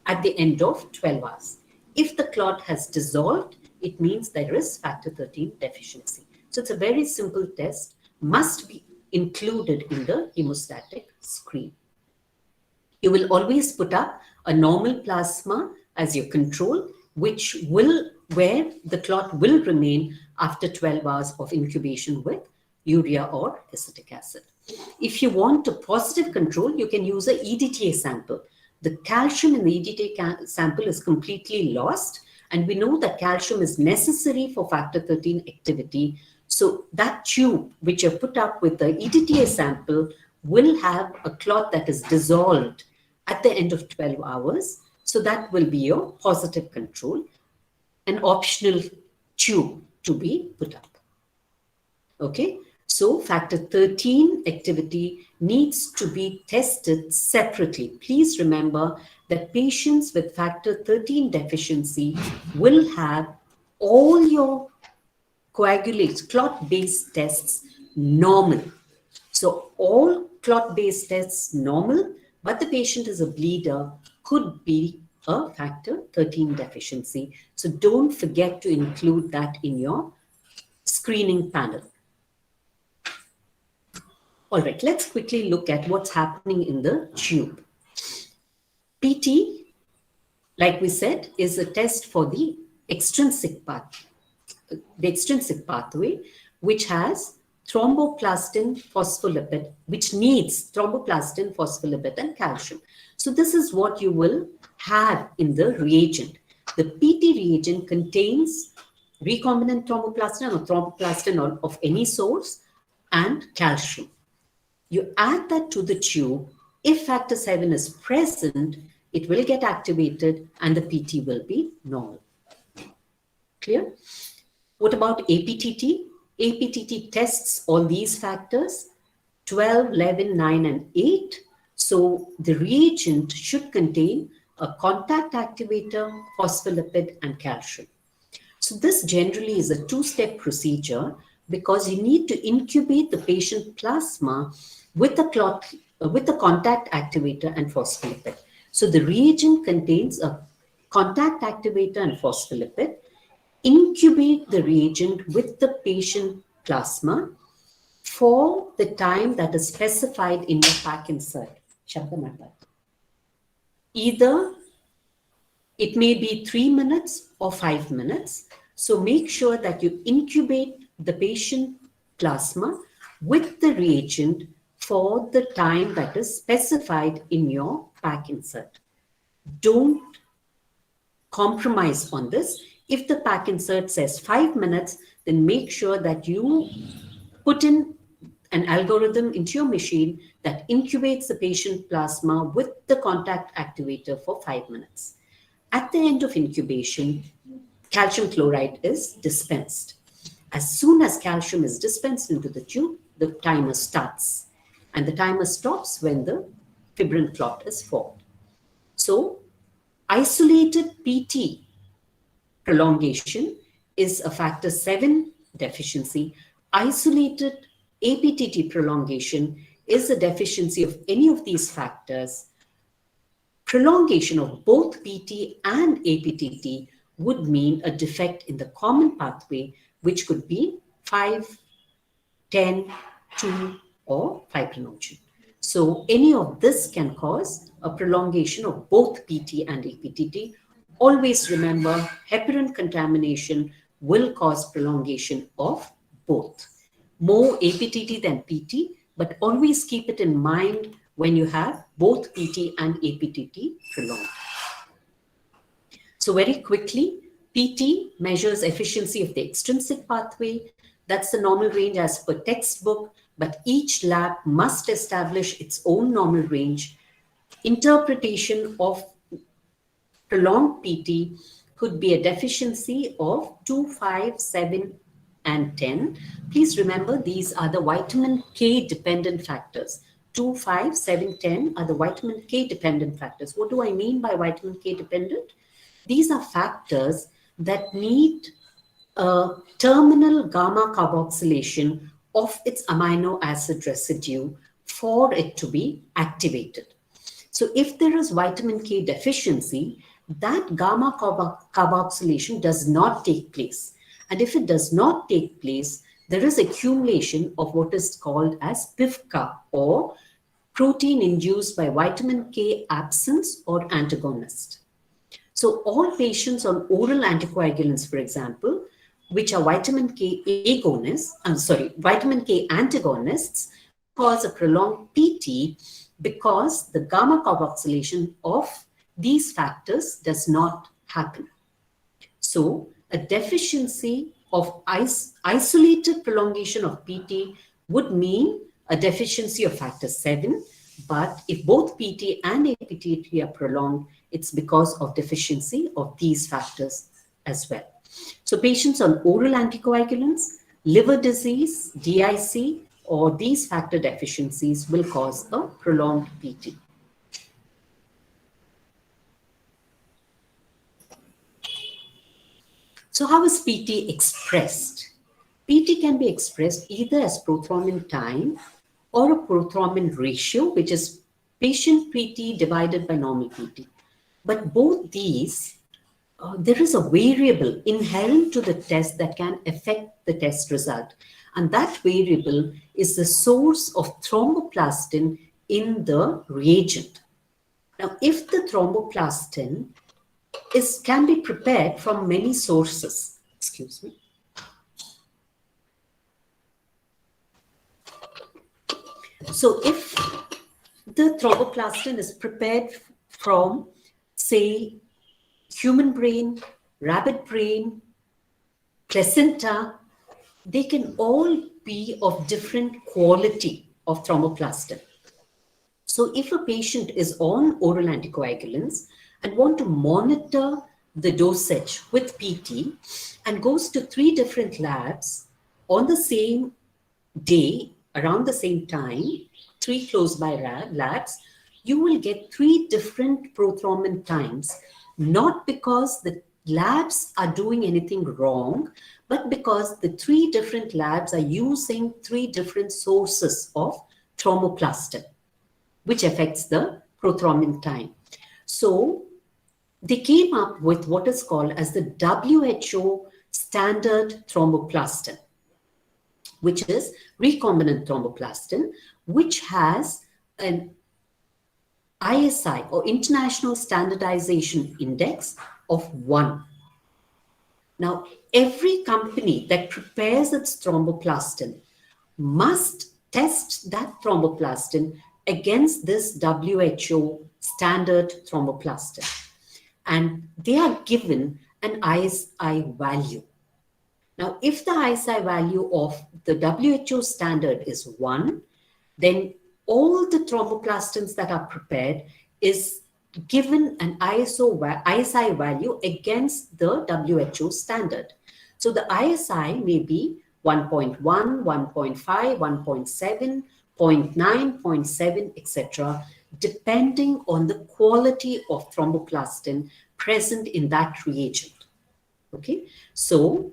Speaker 5: at the end of 12 hours. If the clot has dissolved, it means there is factor 13 deficiency. So it's a very simple test, must be included in the hemostatic screen. You will always put up a normal plasma as your control, where the clot will remain after 12 hours of incubation with urea or acetic acid. If you want a positive control, you can use an EDTA sample. The calcium in the EDTA sample is completely lost, and we know that calcium is necessary for factor 13 activity. So that tube which you put up with the EDTA sample will have a clot that is dissolved at the end of 12 hours. So that will be your positive control, an optional tube to be put up. Okay, so factor 13 activity needs to be tested separately. Please remember that patients with factor 13 deficiency will have all your clot-based tests normal. So all clot-based tests normal, but the patient is a bleeder, could be a factor 13 deficiency. So don't forget to include that in your screening panel. All right, let's quickly look at what's happening in the tube. PT, like we said, is a test for the extrinsic pathway, which has thromboplastin, phospholipid, which needs thromboplastin, phospholipid, and calcium. So this is what you will have in the reagent. The PT reagent contains recombinant thromboplastin or thromboplastin of any source and calcium. You add that to the tube. If factor 7 is present, it will get activated and the PT will be normal. Clear? What about APTT? APTT tests all these factors, 12, 11, 9, and 8. So the reagent should contain a contact activator, phospholipid, and calcium. So this generally is a two-step procedure because you need to incubate the patient plasma with the contact activator and phospholipid. So the reagent contains a contact activator and phospholipid. Incubate the reagent with the patient plasma for the time that is specified in your pack insert. Either it may be 3 minutes or 5 minutes. So make sure that you incubate the patient plasma with the reagent for the time that is specified in your pack insert. Don't compromise on this. If the pack insert says 5 minutes, then make sure that you put in an algorithm into your machine that incubates the patient plasma with the contact activator for 5 minutes. At the end of incubation, calcium chloride is dispensed. As soon as calcium is dispensed into the tube, the timer starts. And the timer stops when the fibrin clot is formed. So isolated PT prolongation is a factor 7 deficiency. Isolated APTT prolongation is a deficiency of any of these factors. Prolongation of both PT and APTT would mean a defect in the common pathway, which could be 5, 10, 2, or fibrinogen. So any of this can cause a prolongation of both PT and APTT. Always remember, heparin contamination will cause prolongation of both. More APTT than PT, but always keep it in mind when you have both PT and APTT prolonged. So very quickly, PT measures efficiency of the extrinsic pathway. That's the normal range as per textbook, but each lab must establish its own normal range. Interpretation of prolonged PT could be a deficiency of 2, 5, 7, and 10. Please remember, these are the vitamin K dependent factors. 2, 5, 7, 10 are the vitamin K dependent factors. What do I mean by vitamin K dependent? These are factors that need a terminal gamma carboxylation of its amino acid residue for it to be activated. So if there is vitamin K deficiency, that gamma carboxylation does not take place. And if it does not take place, there is accumulation of what is called as PIVKA, or protein induced by vitamin K absence or antagonist. So all patients on oral anticoagulants, for example, which are vitamin K antagonists, cause a prolonged PT because the gamma carboxylation of these factors does not happen. So a deficiency of isolated prolongation of PT would mean a deficiency of factor 7, but if both PT and APTT are prolonged, it's because of deficiency of these factors as well. So patients on oral anticoagulants, liver disease, DIC, or these factor deficiencies will cause a prolonged PT. So how is PT expressed? PT can be expressed either as prothrombin time or a prothrombin ratio, which is patient PT divided by normal PT. But both these, there is a variable inherent to the test that can affect the test result. And that variable is the source of thromboplastin in the reagent. Now, if the thromboplastin can be prepared from many sources, excuse me. So if the thromboplastin is prepared from, say, human brain, rabbit brain, placenta, they can all be of different quality of thromboplastin. So if a patient is on oral anticoagulants and want to monitor the dosage with PT and goes to 3 different labs on the same day, around the same time, 3 close by labs, you will get 3 different prothrombin times, not because the labs are doing anything wrong, but because the 3 different labs are using 3 different sources of thromboplastin, which affects the prothrombin time. So they came up with what is called as the WHO standard thromboplastin, which is recombinant thromboplastin, which has an ISI, or International Standardization Index, of 1. Now, every company that prepares its thromboplastin must test that thromboplastin against this WHO standard thromboplastin. And they are given an ISI value. Now, if the ISI value of the WHO standard is 1, then all the thromboplastins that are prepared is given an ISI value against the WHO standard. So the ISI may be 1.1, 1.5, 1.7, 0.9, 0.7, etc., depending on the quality of thromboplastin present in that reagent. Okay, so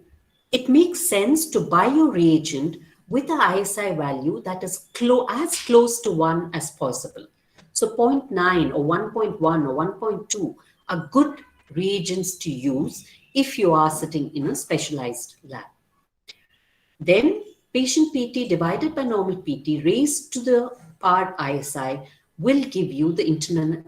Speaker 5: it makes sense to buy your reagent with a ISI value that is as close to 1 as possible. So 0.9 or 1.1 or 1.2 are good reagents to use if you are sitting in a specialized lab. Then patient PT divided by normal PT raised to the powered ISI will give you the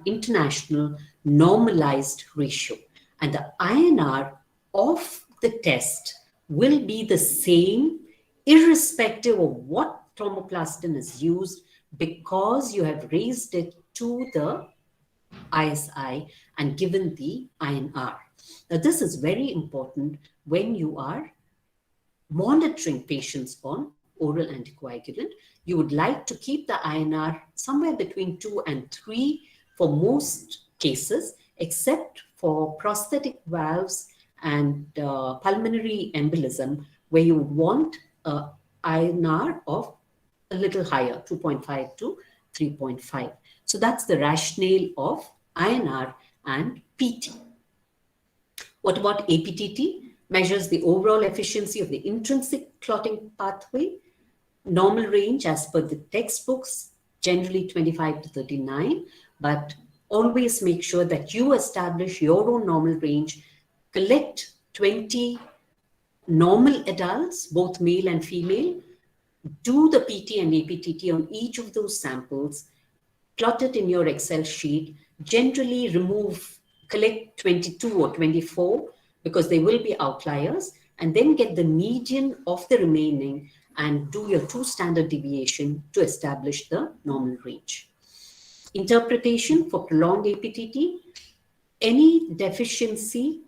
Speaker 5: international normalized ratio. And the INR of the test will be the same irrespective of what thromboplastin is used, because you have raised it to the ISI and given the INR. Now, this is very important when you are monitoring patients on oral anticoagulant. You would like to keep the INR somewhere between 2 and 3 for most cases, except for prosthetic valves and pulmonary embolism, where you want a INR of a little higher, 2.5 to 3.5. So that's the rationale of INR and PT. What about APTT? Measures the overall efficiency of the intrinsic clotting pathway. Normal range as per the textbooks, generally 25 to 39, but always make sure that you establish your own normal range. Collect 20 normal adults, both male and female. Do the PT and APTT on each of those samples. Plot it in your Excel sheet. Generally collect 22 or 24, because they will be outliers, and then get the median of the remaining and do your 2 standard deviation to establish the normal range. Interpretation for prolonged APTT: any deficiency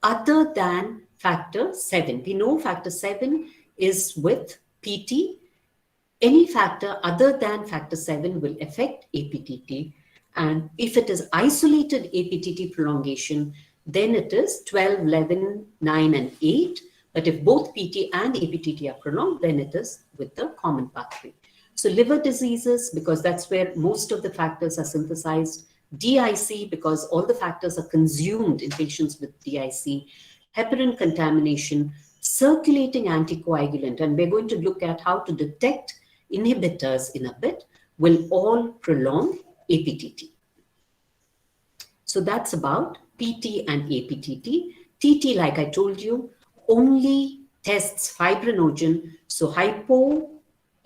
Speaker 5: other than factor 7. We know factor 7 is with PT. Any factor other than factor 7 will affect APTT. And if it is isolated APTT prolongation, then it is 12, 11, 9, and 8. But if both PT and APTT are prolonged, then it is with the common pathway. So liver diseases, because that's where most of the factors are synthesized. DIC, because all the factors are consumed in patients with DIC. Heparin contamination, circulating anticoagulant, and we're going to look at how to detect inhibitors in a bit, will all prolong APTT. So that's about PT and APTT. TT, like I told you, only tests fibrinogen. So hypo,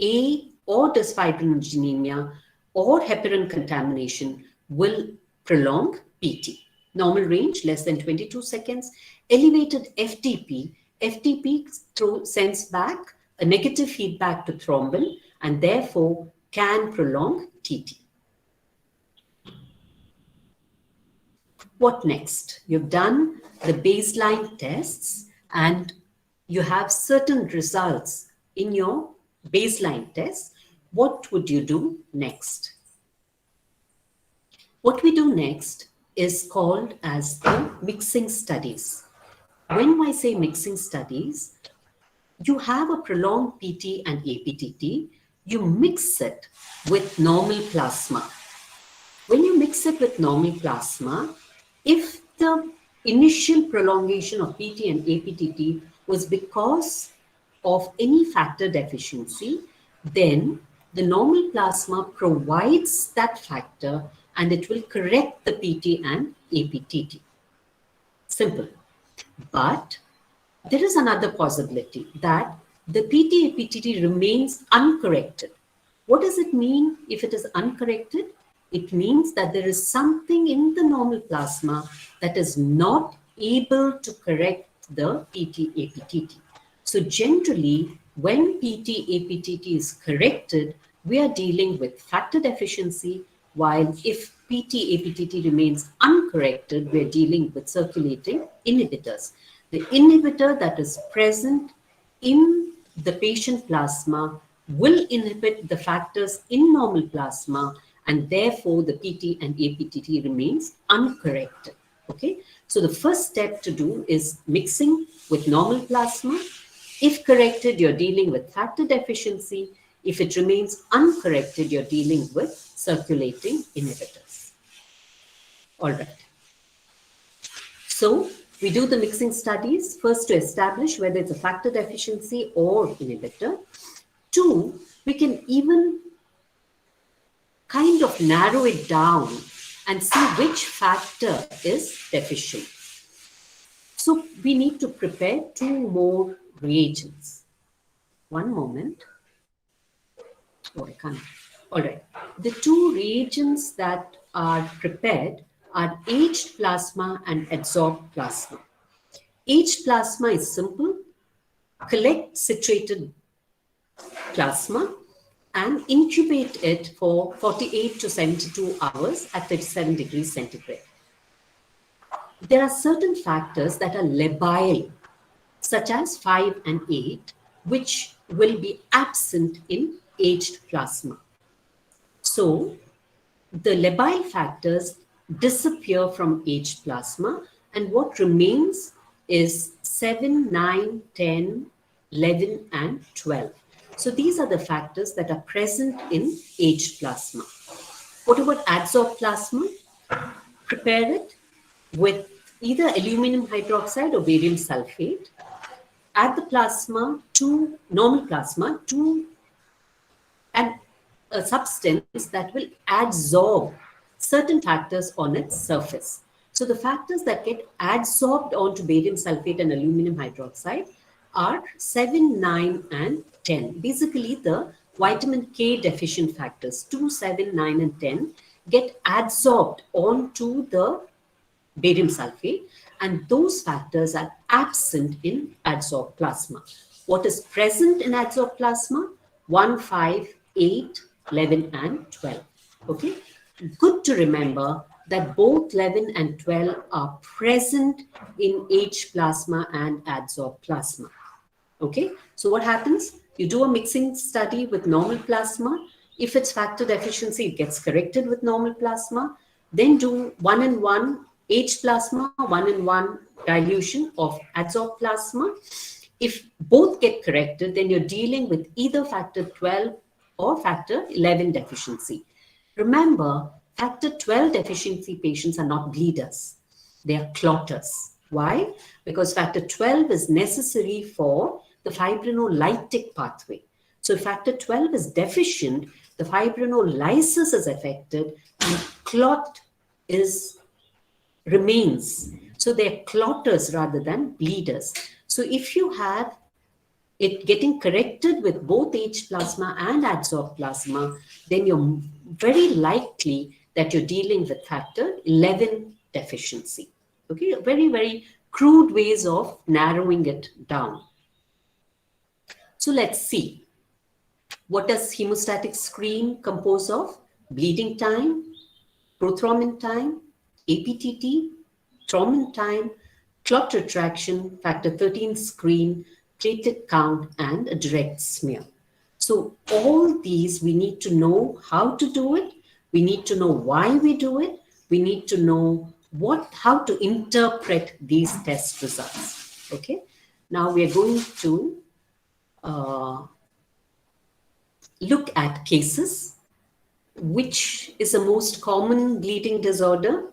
Speaker 5: A, or dysfibrinogenemia or heparin contamination will prolong PT. Normal range less than 22 seconds. Elevated FTP. FTP sends back a negative feedback to thrombin and therefore can prolong TT. What next? You've done the baseline tests and you have certain results in your baseline tests. What would you do next? What we do next is called as the mixing studies. When I say mixing studies, you have a prolonged PT and APTT, you mix it with normal plasma. When you mix it with normal plasma, if the initial prolongation of PT and APTT was because of any factor deficiency, then the normal plasma provides that factor and it will correct the PT and APTT. Simple. But there is another possibility that the PT-APTT remains uncorrected. What does it mean if it is uncorrected? It means that there is something in the normal plasma that is not able to correct the PT-APTT. So generally, when PT-APTT is corrected, we are dealing with factor deficiency, while if PT-APTT remains uncorrected, we are dealing with circulating inhibitors. The inhibitor that is present in the patient plasma will inhibit the factors in normal plasma, and therefore the PT and APTT remains uncorrected. Okay, so the first step to do is mixing with normal plasma. If corrected, you're dealing with factor deficiency. If it remains uncorrected, you're dealing with circulating inhibitors. All right. So we do the mixing studies first to establish whether it's a factor deficiency or inhibitor. Two, we can even kind of narrow it down and see which factor is deficient. So we need to prepare 2 more reagents. One moment. Oh, I can't. All right. The 2 reagents that are prepared are aged plasma and adsorbed plasma. Aged plasma is simple. Collect citrated plasma and incubate it for 48 to 72 hours at 37 degrees centigrade. There are certain factors that are labile, such as 5 and 8, which will be absent in aged plasma. So the labile factors disappear from aged plasma, and what remains is 7, 9, 10, 11, and 12. So these are the factors that are present in aged plasma. What about adsorbed plasma? Prepare it with either aluminum hydroxide or barium sulfate. Add the plasma to normal plasma to a substance that will adsorb certain factors on its surface. So the factors that get adsorbed onto barium sulfate and aluminum hydroxide are 7, 9, and 10. Basically, the vitamin K deficient factors 2, 7, 9, and 10 get adsorbed onto the barium sulfate, and those factors are absent in adsorbed plasma. What is present in adsorbed plasma? 1, 5, 8, 11, and 12. Okay, good to remember that both 11 and 12 are present in aged plasma and adsorbed plasma. Okay, so what happens? You do a mixing study with normal plasma. If it's factor deficiency, it gets corrected with normal plasma. Then do 1:1 aged plasma, 1:1 dilution of adsorbed plasma. If both get corrected, then you're dealing with either factor 12 or factor 11 deficiency. Remember, factor 12 deficiency patients are not bleeders. They are clotters. Why? Because factor 12 is necessary for the fibrinolytic pathway. So if factor 12 is deficient, the fibrinolysis is affected and clot remains. So they're clotters rather than bleeders. So if you have it getting corrected with both aged plasma and adsorbed plasma, then you're very likely that you're dealing with factor 11 deficiency. Okay, very, very crude ways of narrowing it down. So let's see. What does hemostatic screen compose of? Bleeding time, prothrombin time, APTT, thrombin time, clot retraction, factor 13 screen, platelet count, and a direct smear. So all these, we need to know how to do it. We need to know why we do it. We need to know how to interpret these test results. Okay. Now we are going to look at cases. Which is the most common bleeding disorder?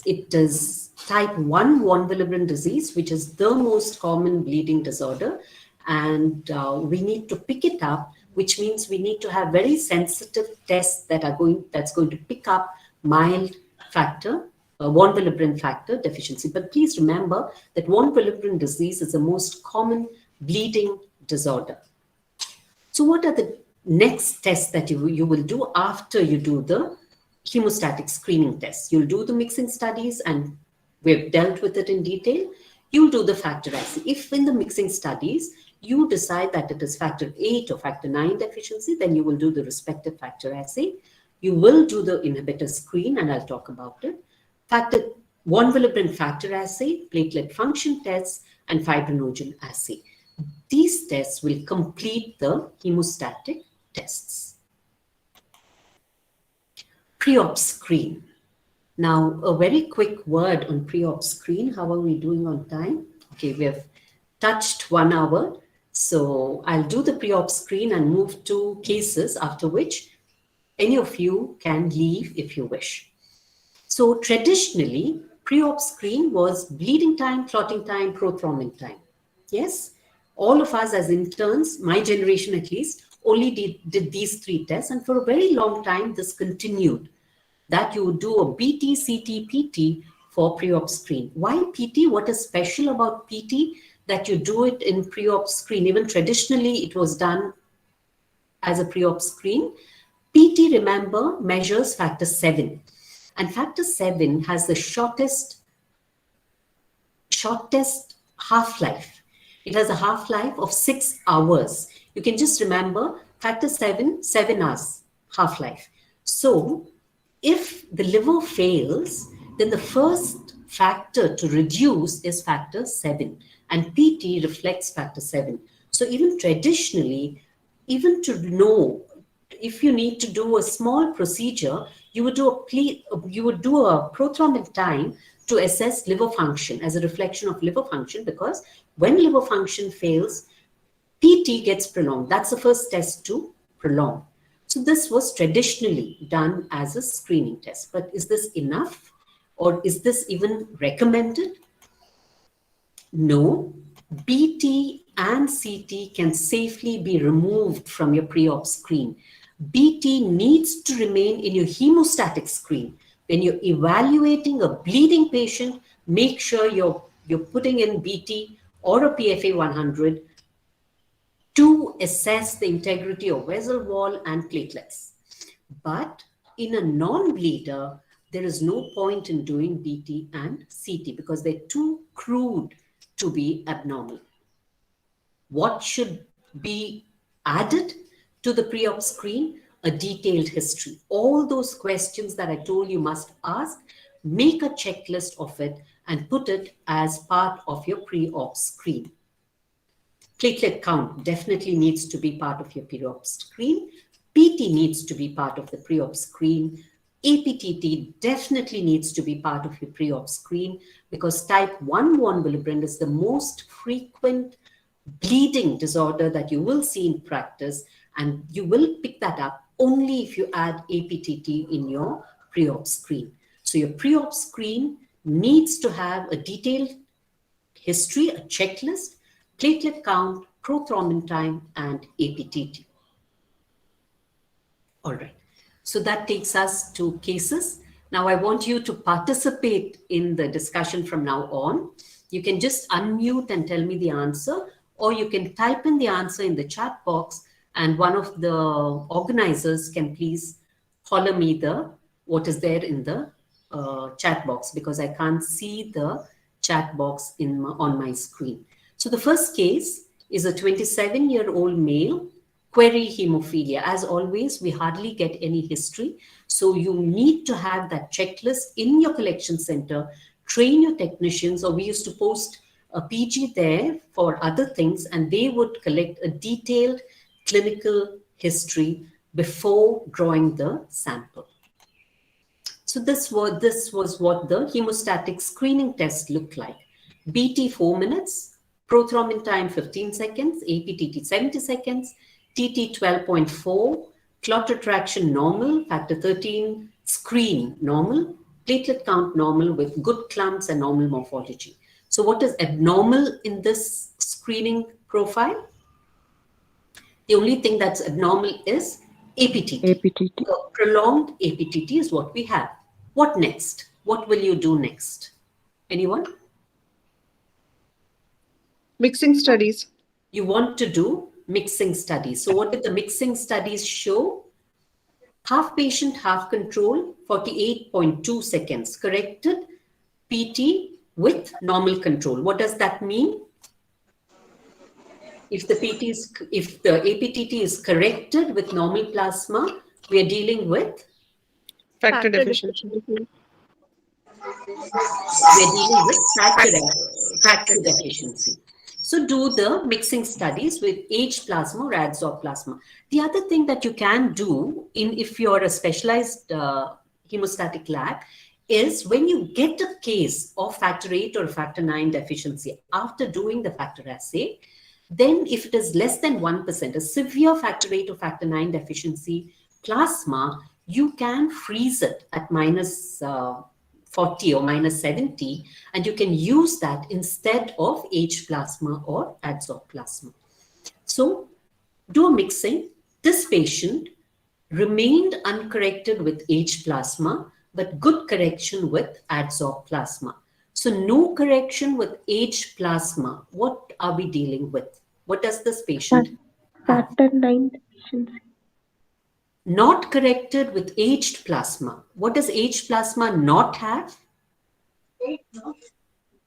Speaker 5: It is type 1 von Willebrand disease, which is the most common bleeding disorder. And we need to pick it up, which means we need to have very sensitive tests that's going to pick up mild factor, von Willebrand factor deficiency. But please remember that von Willebrand disease is the most common bleeding disorder. So what are the next tests that you will do after you do the hemostatic screening tests? You'll do the mixing studies, and we've dealt with it in detail. You'll do the factor assay. If in the mixing studies, you decide that it is factor 8 or factor 9 deficiency, then you will do the respective factor assay. You will do the inhibitor screen, and I'll talk about it. Factor von Willebrand factor assay, platelet function tests, and fibrinogen assay. These tests will complete the hemostatic tests. Pre-op screen. Now, a very quick word on pre-op screen. How are we doing on time? Okay, we have touched 1 hour. So I'll do the pre-op screen and move to cases, after which any of you can leave if you wish. So traditionally, pre-op screen was bleeding time, clotting time, prothrombin time. Yes, all of us as interns, my generation at least, only did these 3 tests, and for a very long time this continued, that you would do a BT, CT, PT for pre-op screen. Why PT? What is special about PT that you do it in pre-op screen? Even traditionally it was done as a pre-op screen. PT, remember, measures factor 7, and factor 7 has the shortest half-life. It has a half-life of 6 hours. You can just remember factor 7 hours half-life. So if the liver fails, then the first factor to reduce is factor 7, and PT reflects factor 7. So even traditionally, even to know if you need to do a small procedure, you would do a prothrombin time to assess liver function as a reflection of liver function, because when liver function fails, PT gets prolonged. That's the first test to prolong. So this was traditionally done as a screening test. But is this enough, or is this even recommended? No. BT and CT can safely be removed from your pre-op screen. BT needs to remain in your hemostatic screen. When you're evaluating a bleeding patient, make sure you're putting in BT or a PFA 100 to assess the integrity of vessel wall and platelets. But in a non-bleeder, there is no point in doing BT and CT because they're too crude to be abnormal. What should be added to the pre-op screen? A detailed history. All those questions that I told you must ask, make a checklist of it and put it as part of your pre-op screen. Platelet count definitely needs to be part of your pre-op screen. PT needs to be part of the pre-op screen. Aptt definitely needs to be part of your pre-op screen, because type 1 von Willebrand is the most frequent bleeding disorder that you will see in practice, and you will pick that up only if you add Aptt in your pre-op screen. So your pre-op screen needs to have a detailed history, a checklist, platelet count, prothrombin time, and Aptt. All right. So that takes us to cases. Now I want you to participate in the discussion from now on. You can just unmute and tell me the answer, or you can type in the answer in the chat box, and one of the organizers can please holler me what is there in the chat box, because I can't see the chat box on my screen. So the first case is a 27-year-old male, query hemophilia. As always, we hardly get any history. So you need to have that checklist in your collection center, train your technicians, or we used to post a PG there for other things, and they would collect a detailed clinical history before drawing the sample. So this was what the hemostatic screening test looked like. BT 4 minutes, prothrombin time 15 seconds, Aptt 70 seconds, TT 12.4, clot retraction normal, factor 13, screen normal, platelet count normal with good clumps and normal morphology. So what is abnormal in this screening profile? The only thing that's abnormal is Aptt. So prolonged Aptt is what we have. What next? What will you do next? Anyone?
Speaker 6: Mixing studies.
Speaker 5: You want to do mixing studies. So what did the mixing studies show? Half patient, half control, 48.2 seconds. Corrected PT with normal control. What does that mean? If the Aptt is corrected with normal plasma, we are dealing with
Speaker 6: Factor deficiency.
Speaker 5: We're dealing with factor deficiency. So do the mixing studies with aged plasma or adsorbed plasma. The other thing that you can do if you're a specialized hemostatic lab is when you get a case of factor 8 or factor 9 deficiency after doing the factor assay, then if it is less than 1%, a severe factor 8 or factor 9 deficiency plasma, you can freeze it at minus 40 or minus 70, and you can use that instead of H plasma or adsorb plasma. So do a mixing. This patient remained uncorrected with H plasma, but good correction with adsorb plasma. So no correction with H plasma. What are we dealing with? What does this patient have?
Speaker 7: Factor 9 deficiency.
Speaker 5: Not corrected with aged plasma. What does H plasma not have?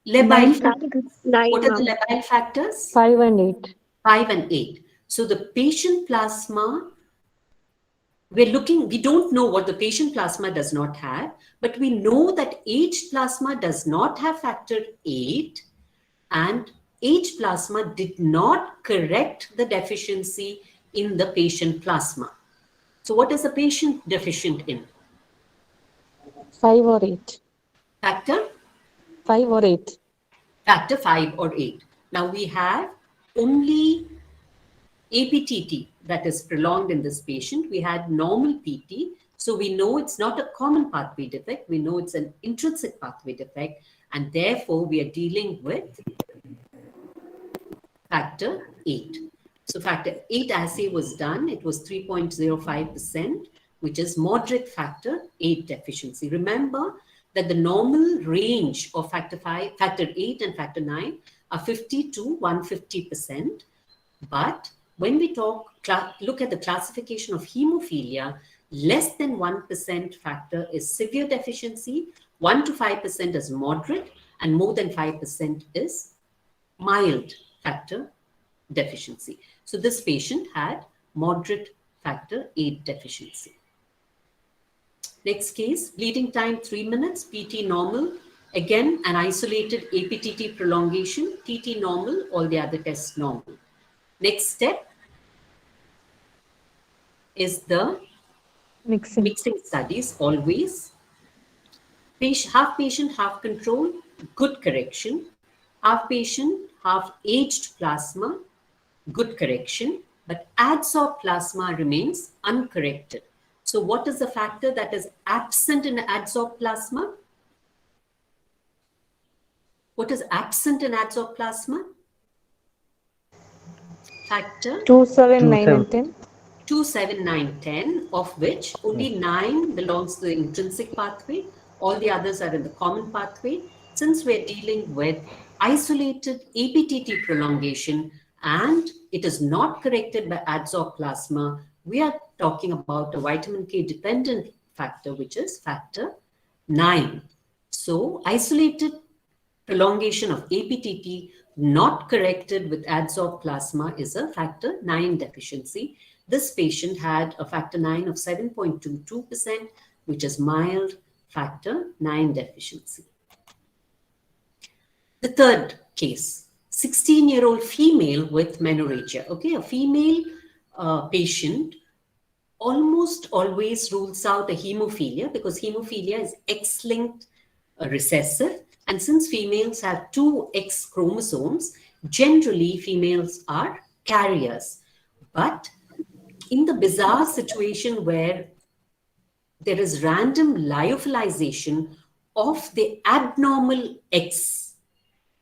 Speaker 5: Labile factors. What are the labile factors?
Speaker 7: 5 and 8.
Speaker 5: 5 and 8. So the patient plasma, we don't know what the patient plasma does not have, but we know that H plasma does not have factor 8, and H plasma did not correct the deficiency in the patient plasma. So what is the patient deficient in?
Speaker 7: 5 or 8.
Speaker 5: Factor?
Speaker 7: 5 or 8.
Speaker 5: Factor 5 or 8. Now we have only Aptt that is prolonged in this patient. We had normal PT. So we know it's not a common pathway defect. We know it's an intrinsic pathway defect. And therefore, we are dealing with factor 8. So factor 8 assay was done. It was 3.05%, which is moderate factor 8 deficiency. Remember that the normal range of factor 8 and factor 9 are 50 to 150%. But when we look at the classification of hemophilia, less than 1% factor is severe deficiency, 1 to 5% is moderate, and more than 5% is mild factor deficiency. So this patient had moderate factor 8 deficiency. Next case, bleeding time 3 minutes, PT normal. Again, an isolated APTT prolongation, TT normal, all the other tests normal. Next step is the mixing studies always. Half patient, half control, good correction. Half patient, half aged plasma, good correction. But adsorb plasma remains uncorrected. So what is the factor that is absent in adsorb plasma? What is absent in adsorb plasma? Factor
Speaker 7: 2, 7, 9 and 10.
Speaker 5: 2, 7, 9, 10, of which only 9 belongs to the intrinsic pathway. All the others are in the common pathway. Since we're dealing with isolated APTT prolongation and it is not corrected by adsorb plasma, we are talking about a vitamin K dependent factor, which is factor 9. So isolated prolongation of APTT not corrected with adsorb plasma is a factor 9 deficiency. This patient had a factor 9 of 7.22%, which is mild factor 9 deficiency. The third case, 16-year-old female with menorrhagia. Okay, a female patient almost always rules out a hemophilia because hemophilia is X-linked recessive. And since females have 2 X chromosomes, generally females are carriers. But in the bizarre situation where there is random lyophilization of the abnormal X,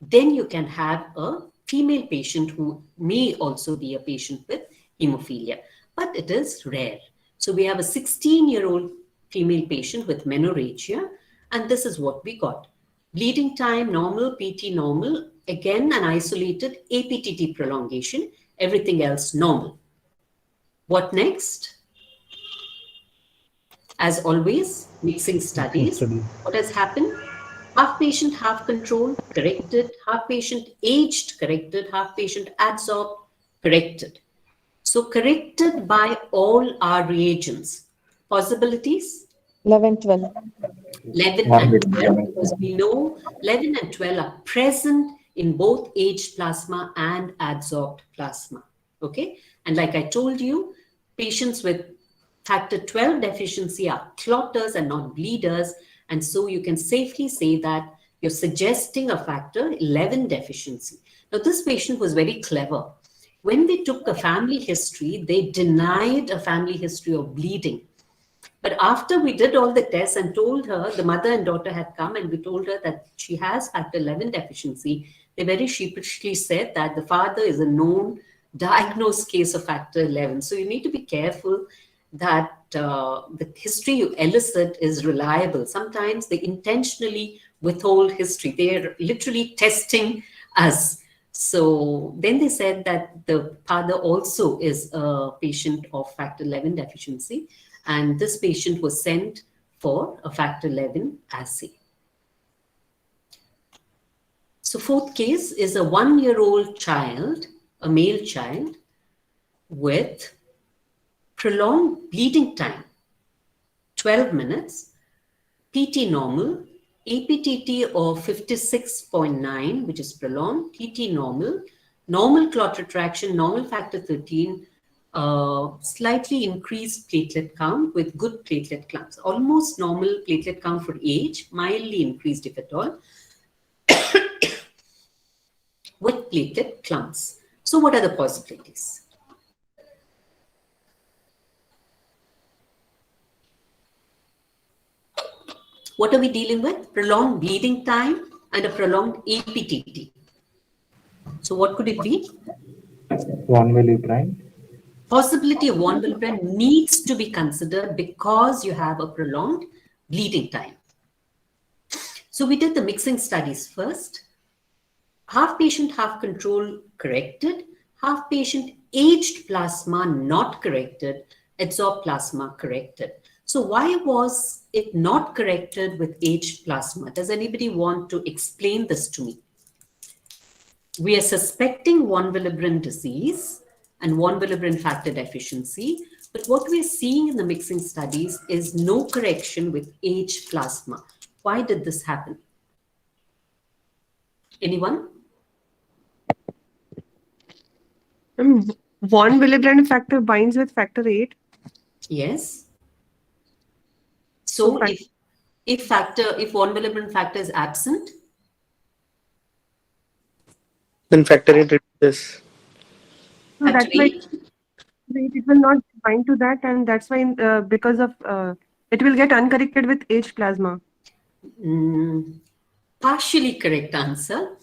Speaker 5: then you can have a female patient who may also be a patient with hemophilia, but it is rare. So we have a 16-year-old female patient with menorrhagia, and this is what we got. Bleeding time normal, PT normal, again an isolated APTT prolongation, everything else normal. What next? As always, mixing studies. What has happened? Half patient, half control, corrected. Half patient aged, corrected. Half patient adsorb, corrected. So corrected by all our reagents. Possibilities?
Speaker 7: 11, 12.
Speaker 5: 11 and 12, because we know 11 and 12 are present in both aged plasma and adsorbed plasma. Okay, and like I told you, patients with factor 12 deficiency are clotters and not bleeders, And so you can safely say that you're suggesting a factor 11 deficiency. Now, this patient was very clever. When we took a family history, they denied a family history of bleeding. But after we did all the tests and told her, the mother and daughter had come and we told her that she has factor 11 deficiency, they very sheepishly said that the father is a known diagnosed case of factor 11. So you need to be careful that the history you elicit is reliable. Sometimes they intentionally withhold history. They're literally testing us. So then they said that the father also is a patient of factor 11 deficiency. And this patient was sent for a factor 11 assay. So fourth case is a 1-year-old child, a male child, with prolonged bleeding time, 12 minutes, PT normal, APTT of 56.9, which is prolonged, PT normal, normal clot retraction, normal factor 13, slightly increased platelet count with good platelet counts, almost normal platelet count for age, mildly increased if at all, with platelet clumps. So what are the possibilities? What are we dealing with? Prolonged bleeding time and a prolonged APTT. So what could it be?
Speaker 8: Von Willebrand.
Speaker 5: Possibility of von Willebrand needs to be considered because you have a prolonged bleeding time. So we did the mixing studies first. Half patient, half control corrected. Half patient aged plasma not corrected. Exoplasma corrected. So why was it not corrected with aged plasma? Does anybody want to explain this to me? We are suspecting von Willebrand disease and von Willebrand factor deficiency, but what we're seeing in the mixing studies is no correction with aged plasma. Why did this happen? Anyone?
Speaker 6: Von Willebrand factor binds with factor 8.
Speaker 5: Yes.
Speaker 6: So
Speaker 5: So if von Willebrand factor is absent,
Speaker 1: Then factor 8 reduces.
Speaker 6: that's
Speaker 5: factor
Speaker 6: why
Speaker 5: 8,
Speaker 6: it will not bind to that, and that's why because of it will get uncorrected with aged plasma.
Speaker 5: partially correct answer.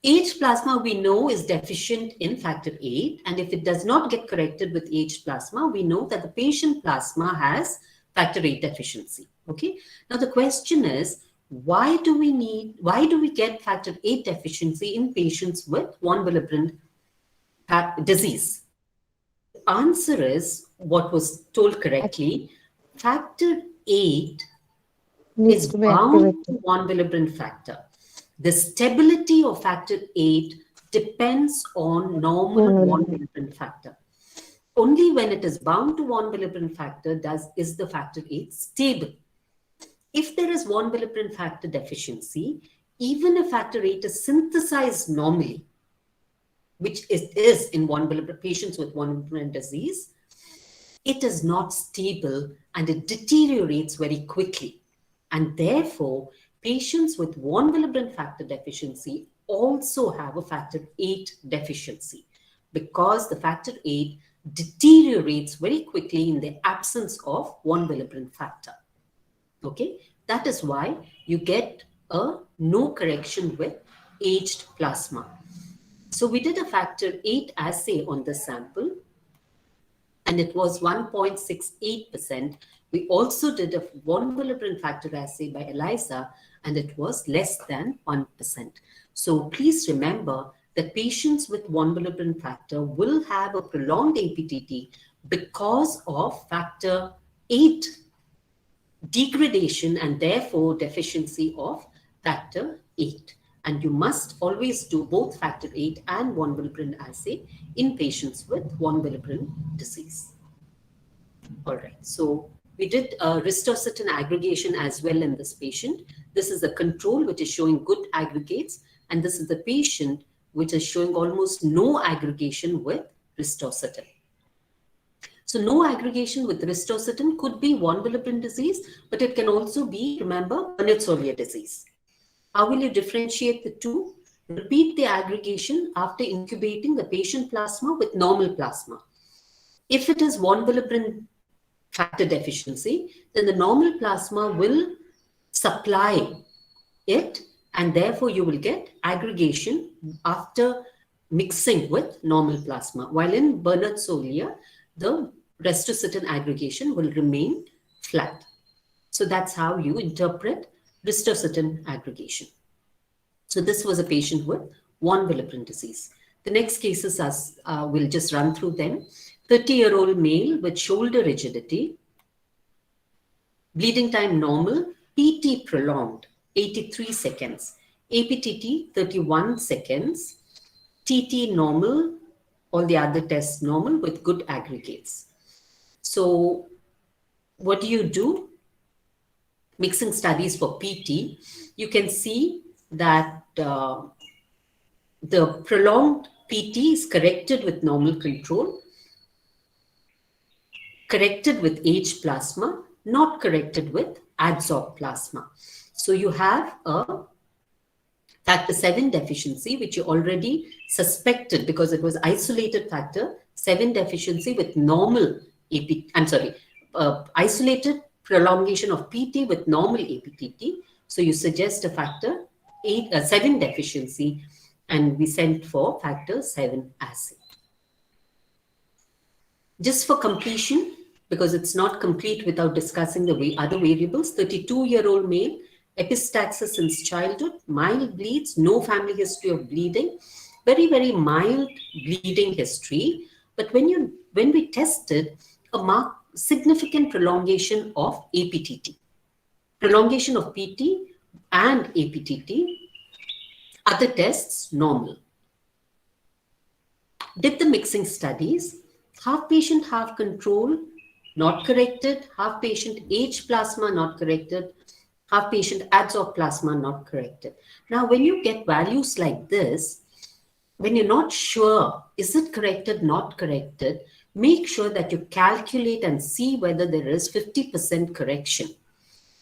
Speaker 5: Aged plasma we know is deficient in factor 8, and if it does not get corrected with aged plasma, we know that the patient plasma has factor 8 deficiency. Okay. Now the question is, why do we get factor 8 deficiency in patients with von Willebrand disease? The answer is what was told correctly. Factor 8
Speaker 7: Needs
Speaker 5: is
Speaker 7: to be
Speaker 5: bound
Speaker 7: activated.
Speaker 5: to von Willebrand factor. The stability of factor 8 depends on normal von Willebrand factor. Only when it is bound to von Willebrand factor is the factor 8 stable. If there is von Willebrand factor deficiency, even if factor 8 is synthesized normally, which is in von Willebrand patients with von Willebrand disease, it is not stable and it deteriorates very quickly. And therefore, patients with von Willebrand factor deficiency also have a factor 8 deficiency because the factor 8 deteriorates very quickly in the absence of von Willebrand factor. Okay, that is why you get a no correction with aged plasma. So we did a factor 8 assay on the sample and it was 1.68%. We also did a von Willebrand factor assay by ELISA and it was less than 1%. So please remember that patients with von Willebrand factor will have a prolonged APTT because of factor 8 degradation and therefore deficiency of factor 8. And you must always do both factor 8 and von Willebrand assay in patients with von Willebrand disease. All right, so we did Restorative aggregation as well in this patient. This is the control which is showing good aggregates, and this is the patient which is showing almost no aggregation with Restorative. So no aggregation with Ristocetin could be von Willebrand disease, but it can also be, remember, Burnett-Solier disease. How will you differentiate the two? Repeat the aggregation after incubating the patient plasma with normal plasma. If it is von Willebrand factor deficiency, then the normal plasma will supply it, and therefore you will get aggregation after mixing with normal plasma. While in Burnett-Solier, the Ristocetin aggregation will remain flat. So that's how you interpret Ristocetin aggregation. So this was a patient with von Willebrand disease. The next cases, we'll just run through them. 30-year-old male with shoulder rigidity, bleeding time normal, PT prolonged, 83 seconds, APTT 31 seconds, TT normal, all the other tests normal with good aggregates. So what do? Mixing studies for PT, you can see that the prolonged PT is corrected with normal control, corrected with age plasma, not corrected with adsorb plasma. So you have a factor 7 deficiency, which you already suspected because it was isolated factor 7 deficiency with normal isolated prolongation of PT with normal APTT. So you suggest a factor 7 deficiency, and we sent for factor 7 assay. Just for completion, because it's not complete without discussing the other variables, 32-year-old male, epistaxis since childhood, mild bleeds, no family history of bleeding, very, very mild bleeding history. But when we tested, a significant prolongation of APTT, prolongation of PT and APTT, other tests normal. Did the mixing studies, half patient, half control, not corrected, half patient age plasma, not corrected, half patient adsorb plasma, not corrected. Now, when you get values like this, when you're not sure, is it corrected, not corrected, make sure that you calculate and see whether there is 50% correction.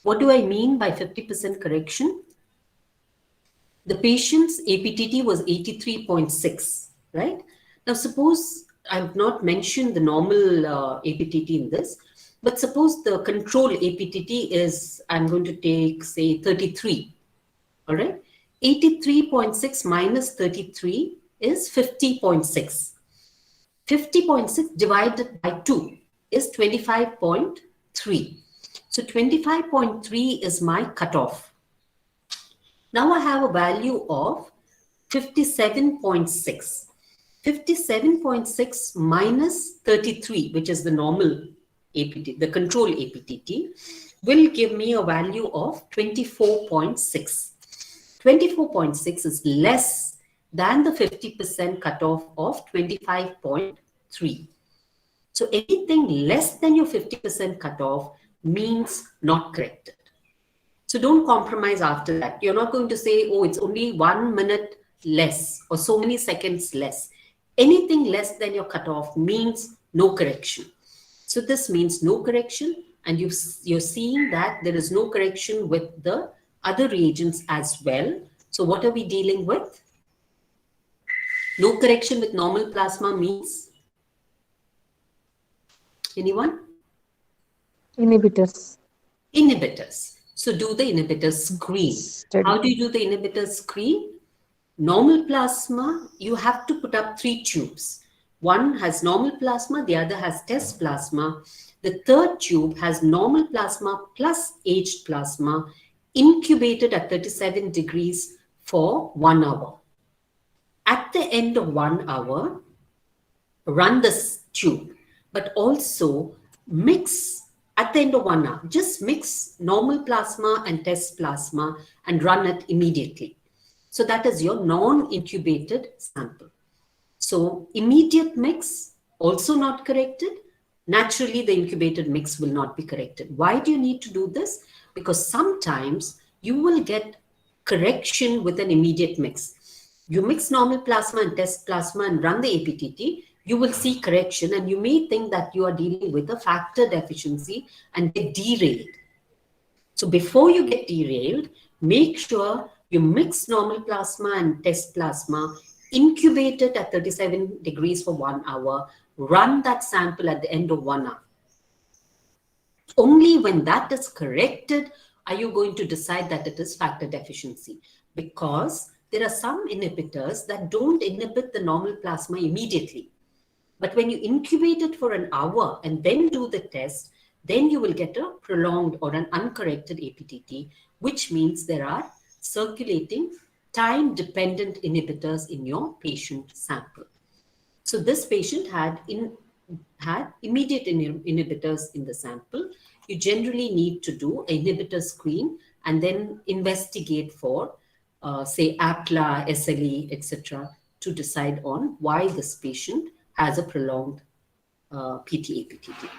Speaker 5: What do I mean by 50% correction? The patient's APTT was 83.6, right? Now, suppose I've not mentioned the normal APTT in this, but suppose the control APTT is, I'm going to take, say, 33, all right? 83.6 minus 33 is 50.6. 50.6 divided by 2 is 25.3. So 25.3 is my cutoff. Now I have a value of 57.6. 57.6 minus 33, which is the normal APT, the control APTT, will give me a value of 24.6. 24.6 is less than the 50% cutoff of 25.3. So anything less than your 50% cutoff means not corrected. So don't compromise after that. You're not going to say, oh, it's only 1 minute less or so many seconds less. Anything less than your cutoff means no correction. So this means no correction, and you're seeing that there is no correction with the other reagents as well. So what are we dealing with? No correction with normal plasma means? Anyone?
Speaker 7: Inhibitors.
Speaker 5: Inhibitors. So do the inhibitor screen.
Speaker 7: Study.
Speaker 5: How do you do the inhibitor screen? Normal plasma, you have to put up 3 tubes. One has normal plasma, the other has test plasma. The third tube has normal plasma plus aged plasma, incubated at 37 degrees for 1 hour. At the end of 1 hour, run this tube, but also mix at the end of 1 hour. Just mix normal plasma and test plasma and run it immediately. So that is your non-incubated sample. So immediate mix, also not corrected. Naturally, the incubated mix will not be corrected. Why do you need to do this? Because sometimes you will get correction with an immediate mix. You mix normal plasma and test plasma and run the APTT, you will see correction, and you may think that you are dealing with a factor deficiency and get derailed. So before you get derailed, make sure you mix normal plasma and test plasma, incubate it at 37 degrees for 1 hour, run that sample at the end of 1 hour. Only when that is corrected are you going to decide that it is factor deficiency, because there are some inhibitors that don't inhibit the normal plasma immediately. But when you incubate it for an hour and then do the test, then you will get a prolonged or an uncorrected APTT, which means there are circulating time-dependent inhibitors in your patient sample. So this patient had immediate inhibitors in the sample. You generally need to do an inhibitor screen and then investigate for, say, APLA, SLE, etc., to decide on why this patient has a prolonged PT-APTT.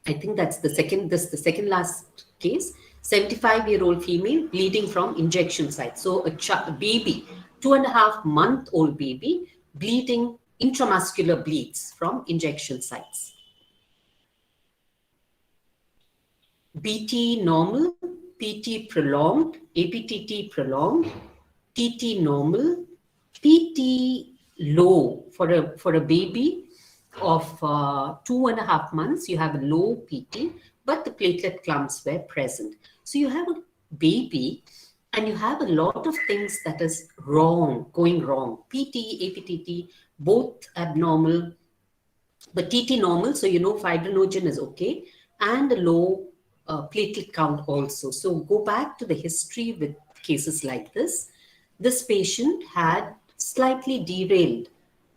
Speaker 5: I think that's the second last case. 75-year-old female bleeding from injection site. So a baby, 2.5-month-old baby, bleeding, intramuscular bleeds from injection sites. BT normal, PT prolonged, APTT prolonged, TT normal, PT low for a baby of 2.5 months. You have a low PT, but the platelet clumps were present. So you have a baby and you have a lot of things that is wrong, going wrong. PT, APTT, both abnormal, but TT normal, so you know fibrinogen is okay, and a low platelet count also. So go back to the history with cases like this. This patient had slightly derailed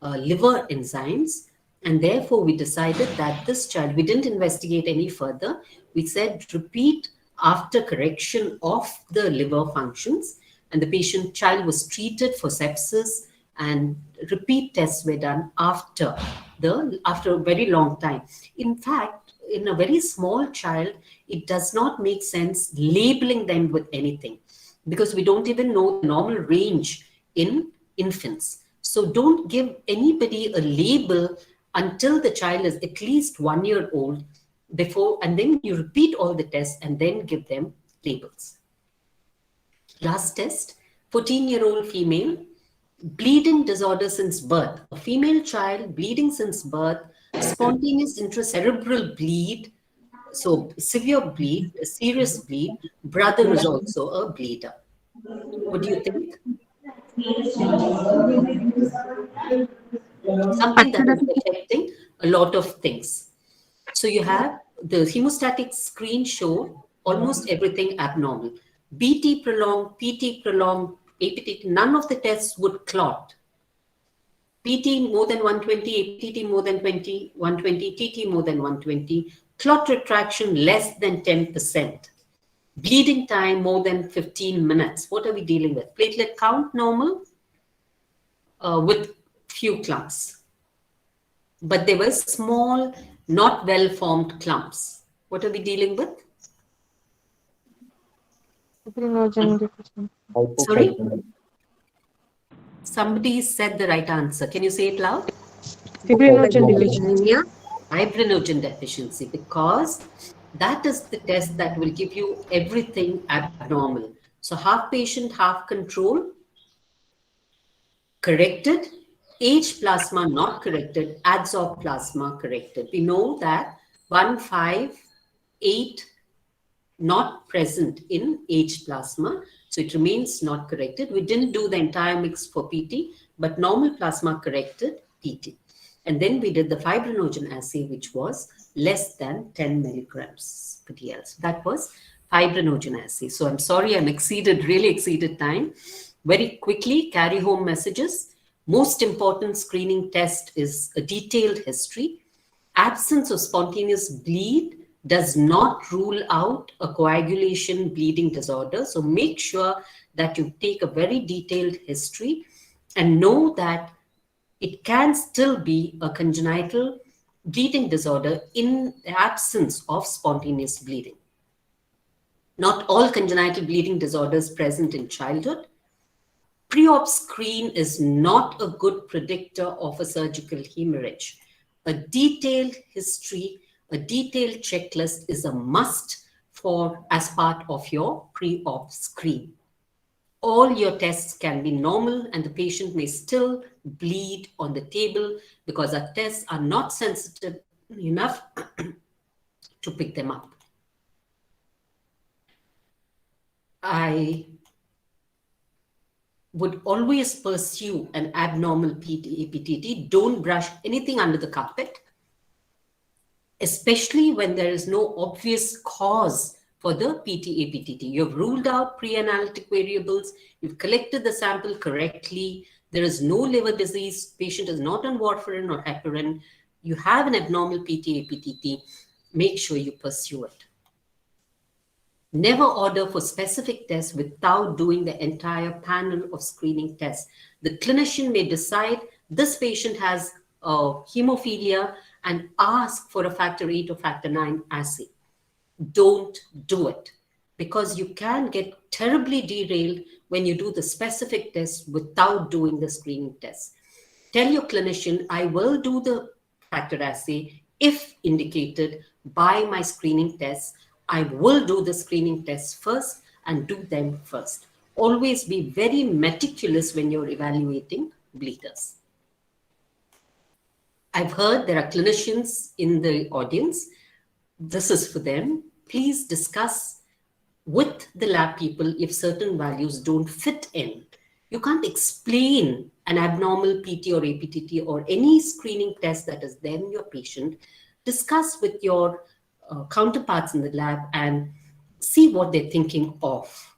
Speaker 5: liver enzymes, and therefore we decided that this child, we didn't investigate any further. We said repeat after correction of the liver functions, and the child was treated for sepsis, and repeat tests were done after a very long time. In fact, in a very small child, it does not make sense labeling them with anything, because we don't even know the normal range in infants. So don't give anybody a label until the child is at least 1 year old, before, and then you repeat all the tests and then give them labels. Last test, 14-year-old female, bleeding disorder since birth. A female child bleeding since birth, spontaneous intracerebral bleed, so severe bleed, a serious bleed. Brother is also a bleeder. What do you think? Something that is affecting a lot of things. So you have the hemostatic screen showed almost everything abnormal. BT prolonged, PT prolonged, APT, none of the tests would clot. PT more than 120, APT more than 120, TT more than 120, clot retraction less than 10%. Bleeding time more than 15 minutes. What are we dealing with? Platelet count normal with few clumps. But there were small, not well-formed clumps. What are we dealing with?
Speaker 7: Fibrinogen deficiency.
Speaker 5: Sorry? Somebody said the right answer. Can you say it loud?
Speaker 7: Fibrinogen deficiency.
Speaker 5: Fibrinogen deficiency, because that is the test that will give you everything abnormal. So half patient, half control, corrected, age plasma not corrected, adsorb plasma corrected. We know that 1, 5, 8 not present in age plasma, so it remains not corrected. We didn't do the entire mix for PT, but normal plasma corrected PT. And then we did the fibrinogen assay, which was less than 10 milligrams per DL. So that was fibrinogen assay. So I'm sorry, I'm really exceeded time. Very quickly, carry home messages. Most important screening test is a detailed history. Absence of spontaneous bleed does not rule out a coagulation bleeding disorder. So make sure that you take a very detailed history and know that it can still be a congenital bleeding disorder in the absence of spontaneous bleeding. Not all congenital bleeding disorders present in childhood. Pre-op screen is not a good predictor of a surgical hemorrhage. A detailed history, a detailed checklist is a must as part of your pre-op screen. All your tests can be normal and the patient may still bleed on the table because our tests are not sensitive enough to pick them up. I would always pursue an abnormal APTT. Don't brush anything under the carpet, especially when there is no obvious cause for the PT-APTT. You've ruled out pre-analytic variables, you've collected the sample correctly, there is no liver disease, patient is not on warfarin or heparin, you have an abnormal PT-APTT, make sure you pursue it. Never order for specific tests without doing the entire panel of screening tests. The clinician may decide this patient has hemophilia and ask for a factor 8 or factor 9 assay. Don't do it because you can get terribly derailed when you do the specific tests without doing the screening tests. Tell your clinician, I will do the factor assay if indicated by my screening tests. I will do the screening tests first and do them first. Always be very meticulous when you're evaluating bleeders. I've heard there are clinicians in the audience. This is for them. Please discuss with the lab people if certain values don't fit in. You can't explain an abnormal PT or APTT or any screening test that is there in your patient. Discuss with your counterparts in the lab and see what they're thinking of.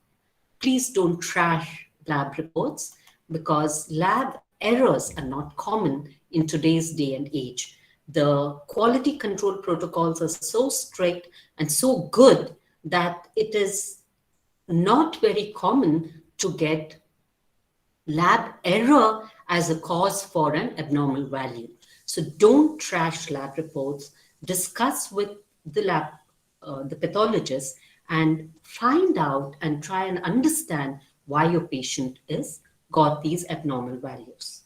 Speaker 5: Please don't trash lab reports because lab errors are not common in today's day and age. The quality control protocols are so strict and so good that it is not very common to get lab error as a cause for an abnormal value. So don't trash lab reports. Discuss with the lab, the pathologist, and find out and try and understand why your patient is got these abnormal values.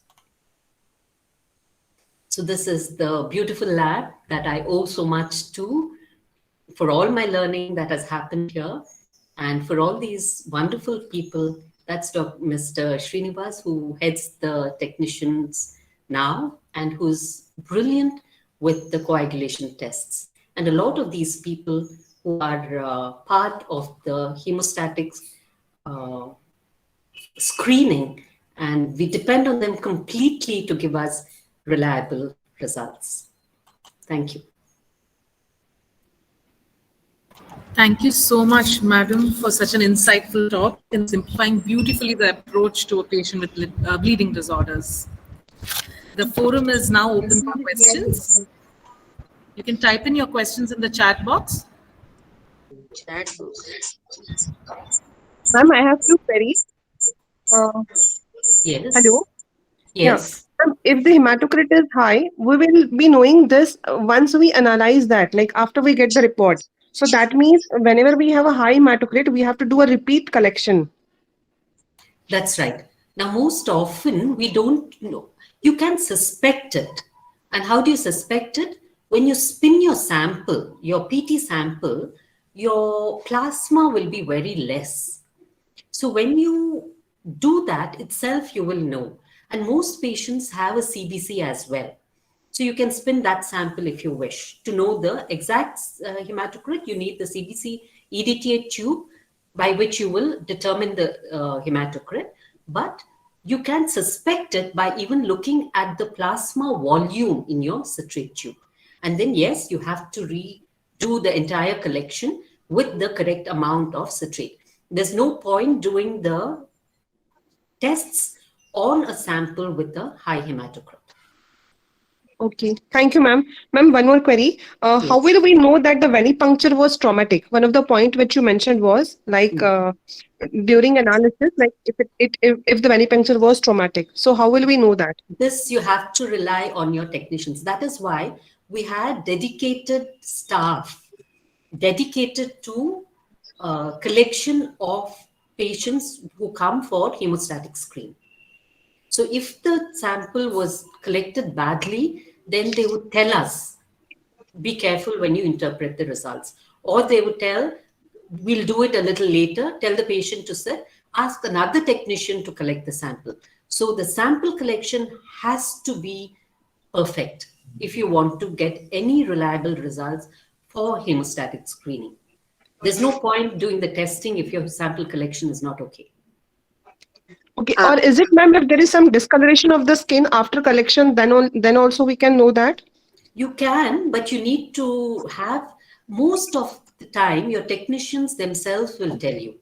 Speaker 5: So this is the beautiful lab that I owe so much to for all my learning that has happened here and for all these wonderful people. That's Mr. Srinivas, who heads the technicians now and who's brilliant with the coagulation tests. And a lot of these people who are part of the hemostatic screening, and we depend on them completely to give us reliable results. Thank you.
Speaker 2: Thank you so much, madam, for such an insightful talk and simplifying beautifully the approach to a patient with bleeding disorders. The forum is now open for questions. You can type in your questions in the chat box.
Speaker 6: Ma'am, I have two queries.
Speaker 5: Yes.
Speaker 6: Hello?
Speaker 5: Yes.
Speaker 6: Yeah. If the hematocrit is high, we will be knowing this once we analyze that, like after we get the report. So that means whenever we have a high hematocrit, we have to do a repeat collection.
Speaker 5: That's right. Now, most often we don't know. You can suspect it. And how do you suspect it? When you spin your sample, your PT sample, your plasma will be very less. So when you do that itself, you will know. And most patients have a CBC as well. So you can spin that sample if you wish. To know the exact hematocrit, you need the CBC EDTA tube by which you will determine the hematocrit. But you can suspect it by even looking at the plasma volume in your citrate tube. And then, yes, you have to redo the entire collection with the correct amount of citrate. There's no point doing the tests on a sample with a high hematocrit.
Speaker 6: Okay, thank you, ma'am. Ma'am, one more query. How will we know that the venipuncture was traumatic? One of the point which you mentioned was like during analysis, like if the venipuncture was traumatic. So how will we know that?
Speaker 5: This you have to rely on your technicians. That is why we had dedicated staff dedicated to collection of patients who come for hemostatic screen. So if the sample was collected badly, then they would tell us, be careful when you interpret the results. Or they would tell, we'll do it a little later, tell the patient to sit, ask another technician to collect the sample. So the sample collection has to be perfect if you want to get any reliable results for hemostatic screening. There's no point doing the testing if your sample collection is not okay.
Speaker 6: Okay, or is it, ma'am, if there is some discoloration of the skin after collection, then also we can know that?
Speaker 5: You can, but you need to have, most of the time, your technicians themselves will tell you,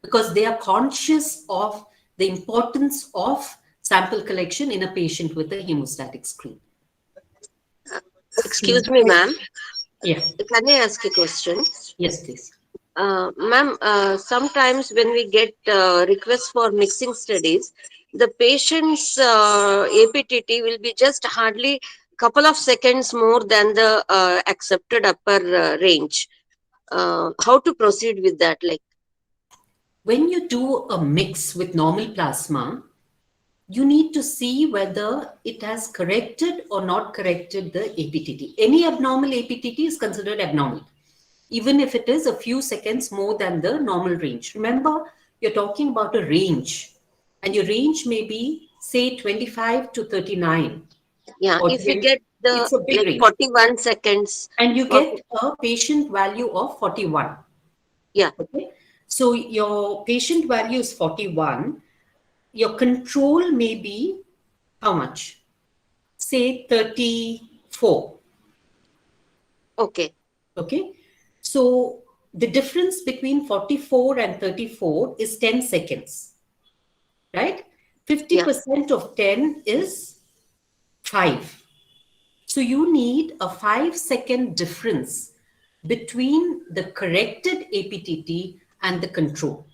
Speaker 5: because they are conscious of the importance of sample collection in a patient with a hemostatic screen.
Speaker 9: Excuse me, ma'am.
Speaker 5: Yeah.
Speaker 9: Can I ask a question?
Speaker 5: Yes, please.
Speaker 9: Ma'am, sometimes when we get requests for mixing studies, the patient's APTT will be just hardly couple of seconds more than the accepted upper range. How to proceed with that? Like,
Speaker 5: when you do a mix with normal plasma, you need to see whether it has corrected or not corrected the APTT. Any abnormal APTT is considered abnormal, even if it is a few seconds more than the normal range. Remember, you're talking about a range, and your range may be, say, 25 to 39.
Speaker 9: yeah,
Speaker 5: Or
Speaker 9: if you get
Speaker 5: it's
Speaker 9: the
Speaker 5: a big
Speaker 9: like
Speaker 5: range.
Speaker 9: 41 seconds.
Speaker 5: And you
Speaker 9: Okay.
Speaker 5: get a patient value of 41.
Speaker 9: Yeah.
Speaker 5: Okay. So your patient value is 41. Your control may be how much? Say 34.
Speaker 9: Okay.
Speaker 5: Okay. So the difference between 44 and 34 is 10 seconds, right? 50% of 10 is 5. So you need a 5-second difference between the corrected APTT and the control.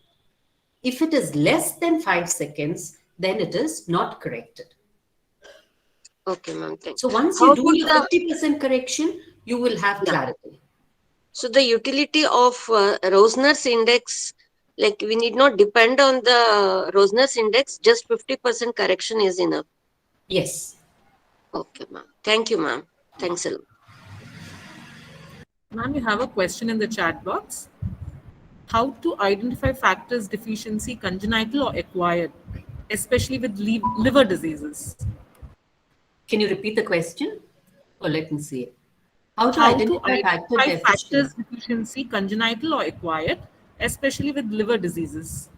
Speaker 5: If it is less than 5 seconds, then it is not corrected.
Speaker 9: Okay, ma'am. Thanks.
Speaker 5: So once
Speaker 9: How
Speaker 5: you do
Speaker 9: would
Speaker 5: your 50% correction, you will have clarity.
Speaker 9: So the utility of Rosner's index, like we need not depend on the Rosner's index, just 50% correction is enough.
Speaker 5: Yes.
Speaker 9: Okay, ma'am. Thank you, ma'am. Thanks a lot.
Speaker 2: Ma'am, you have a question in the chat box. How to identify factors deficiency, congenital or acquired, especially with liver diseases?
Speaker 5: Can you repeat the question? Or let me see it. How to
Speaker 2: How to
Speaker 5: identify factor
Speaker 2: identify factors
Speaker 5: deficiency?
Speaker 2: deficiency, congenital or acquired, especially with liver diseases?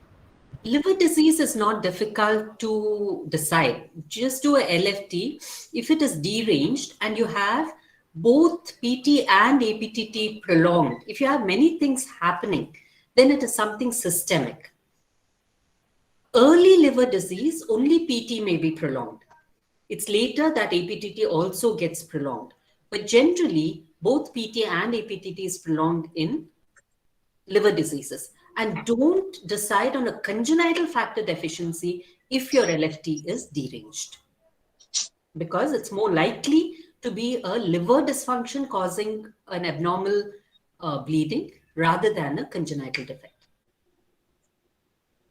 Speaker 5: Liver disease is not difficult to decide. Just do a LFT. If it is deranged and you have both PT and APTT prolonged, if you have many things happening, then it is something systemic. Early liver disease, only PT may be prolonged. It's later that APTT also gets prolonged. But generally, both PT and APTT is prolonged in liver diseases. And don't decide on a congenital factor deficiency if your LFT is deranged, because it's more likely to be a liver dysfunction causing an abnormal bleeding rather than a congenital defect.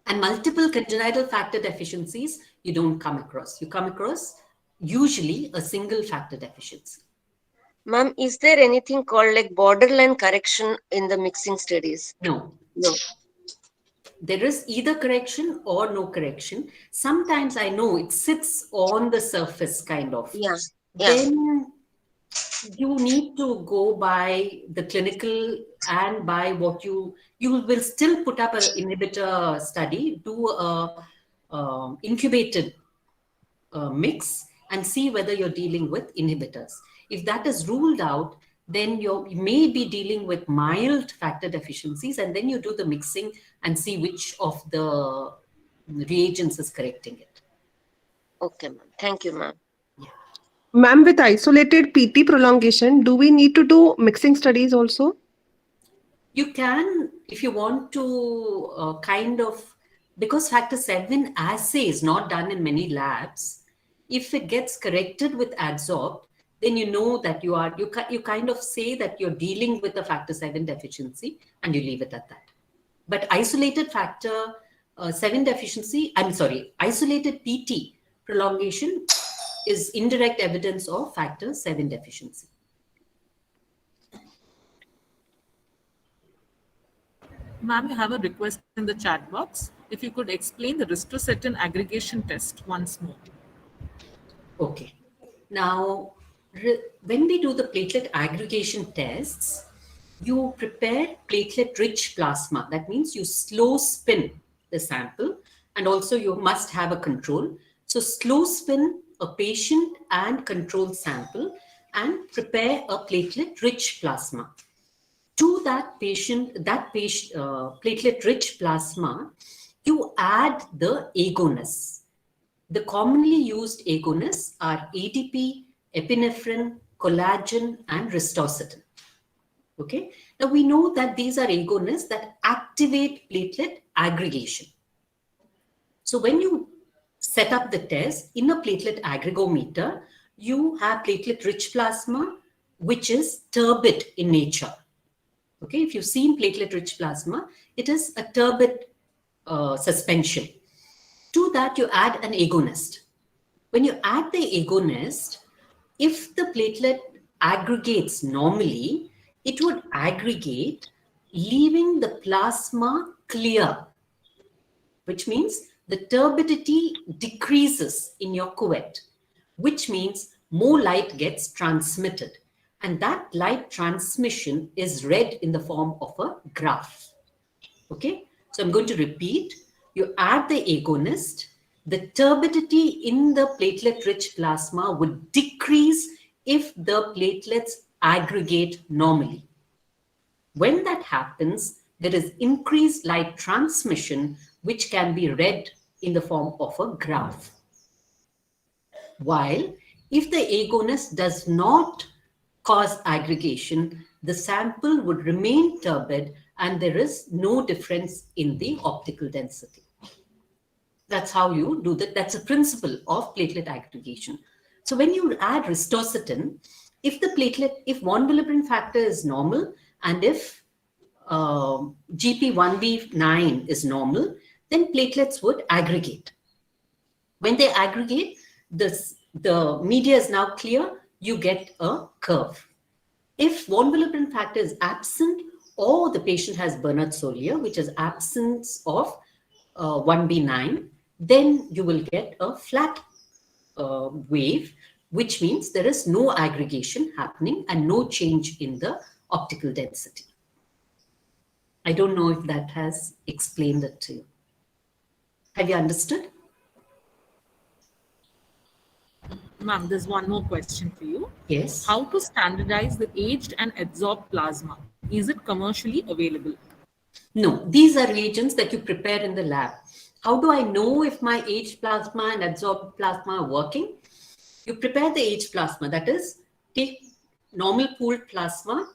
Speaker 5: And multiple congenital factor deficiencies you don't come across. You come across usually a single factor deficiency.
Speaker 9: Ma'am, is there anything called like borderline correction in the mixing studies?
Speaker 5: No.
Speaker 9: No.
Speaker 5: There is either correction or no correction. Sometimes I know it sits on the surface kind of.
Speaker 9: Yeah.
Speaker 5: Then you need to go by the clinical and by what you will still put up an inhibitor study, do a incubated mix and see whether you're dealing with inhibitors. If that is ruled out, then you may be dealing with mild factor deficiencies, and then you do the mixing and see which of the reagents is correcting it.
Speaker 9: Okay, ma'am. Thank you, ma'am.
Speaker 6: Ma'am, with isolated PT prolongation, do we need to do mixing studies also?
Speaker 5: You can, if you want to because factor 7 assay is not done in many labs, if it gets corrected with adsorbed, then you know that you kind of say that you're dealing with a factor 7 deficiency and you leave it at that. But isolated factor 7 deficiency, isolated PT prolongation is indirect evidence of factor 7 deficiency.
Speaker 2: Ma'am, you have a request in the chat box. If you could explain the Restorative Aggregation test once more.
Speaker 5: Okay. Now, when we do the platelet aggregation tests, you prepare platelet-rich plasma. That means you slow spin the sample, and also you must have a control. So slow spin a patient and control sample and prepare a platelet-rich plasma. To that platelet-rich plasma, you add the agonists. The commonly used agonists are ADP, epinephrine, collagen, and Restorative. Okay. Now we know that these are agonists that activate platelet aggregation. So when you set up the test in a platelet aggregometer, you have platelet-rich plasma, which is turbid in nature. Okay, if you've seen platelet-rich plasma, it is a turbid suspension. To that, you add an agonist. When you add the agonist, if the platelet aggregates normally, it would aggregate, leaving the plasma clear, which means the turbidity decreases in your cuvette, which means more light gets transmitted. And that light transmission is read in the form of a graph. Okay, so I'm going to repeat. You add the agonist, the turbidity in the platelet-rich plasma would decrease if the platelets aggregate normally. When that happens, there is increased light transmission, which can be read in the form of a graph. While if the agonist does not cause aggregation, the sample would remain turbid and there is no difference in the optical density. That's how you do that. That's a principle of platelet aggregation. So when you add Restorative, if von Willebrand factor is normal and if GP1B9 is normal, then platelets would aggregate. When they aggregate, the media is now clear, you get a curve. If von Willebrand factor is absent or the patient has Bernard-Soulier, which is absence of 1B9, then you will get a flat wave, which means there is no aggregation happening and no change in the optical density. I don't know if that has explained it to you. Have you understood?
Speaker 2: Ma'am, there's one more question for you.
Speaker 5: Yes.
Speaker 2: How to standardize the aged and adsorbed plasma? Is it commercially available?
Speaker 5: No, these are reagents that you prepare in the lab. How do I know if my aged plasma and adsorbed plasma are working? You prepare the aged plasma, that is, take normal pooled plasma,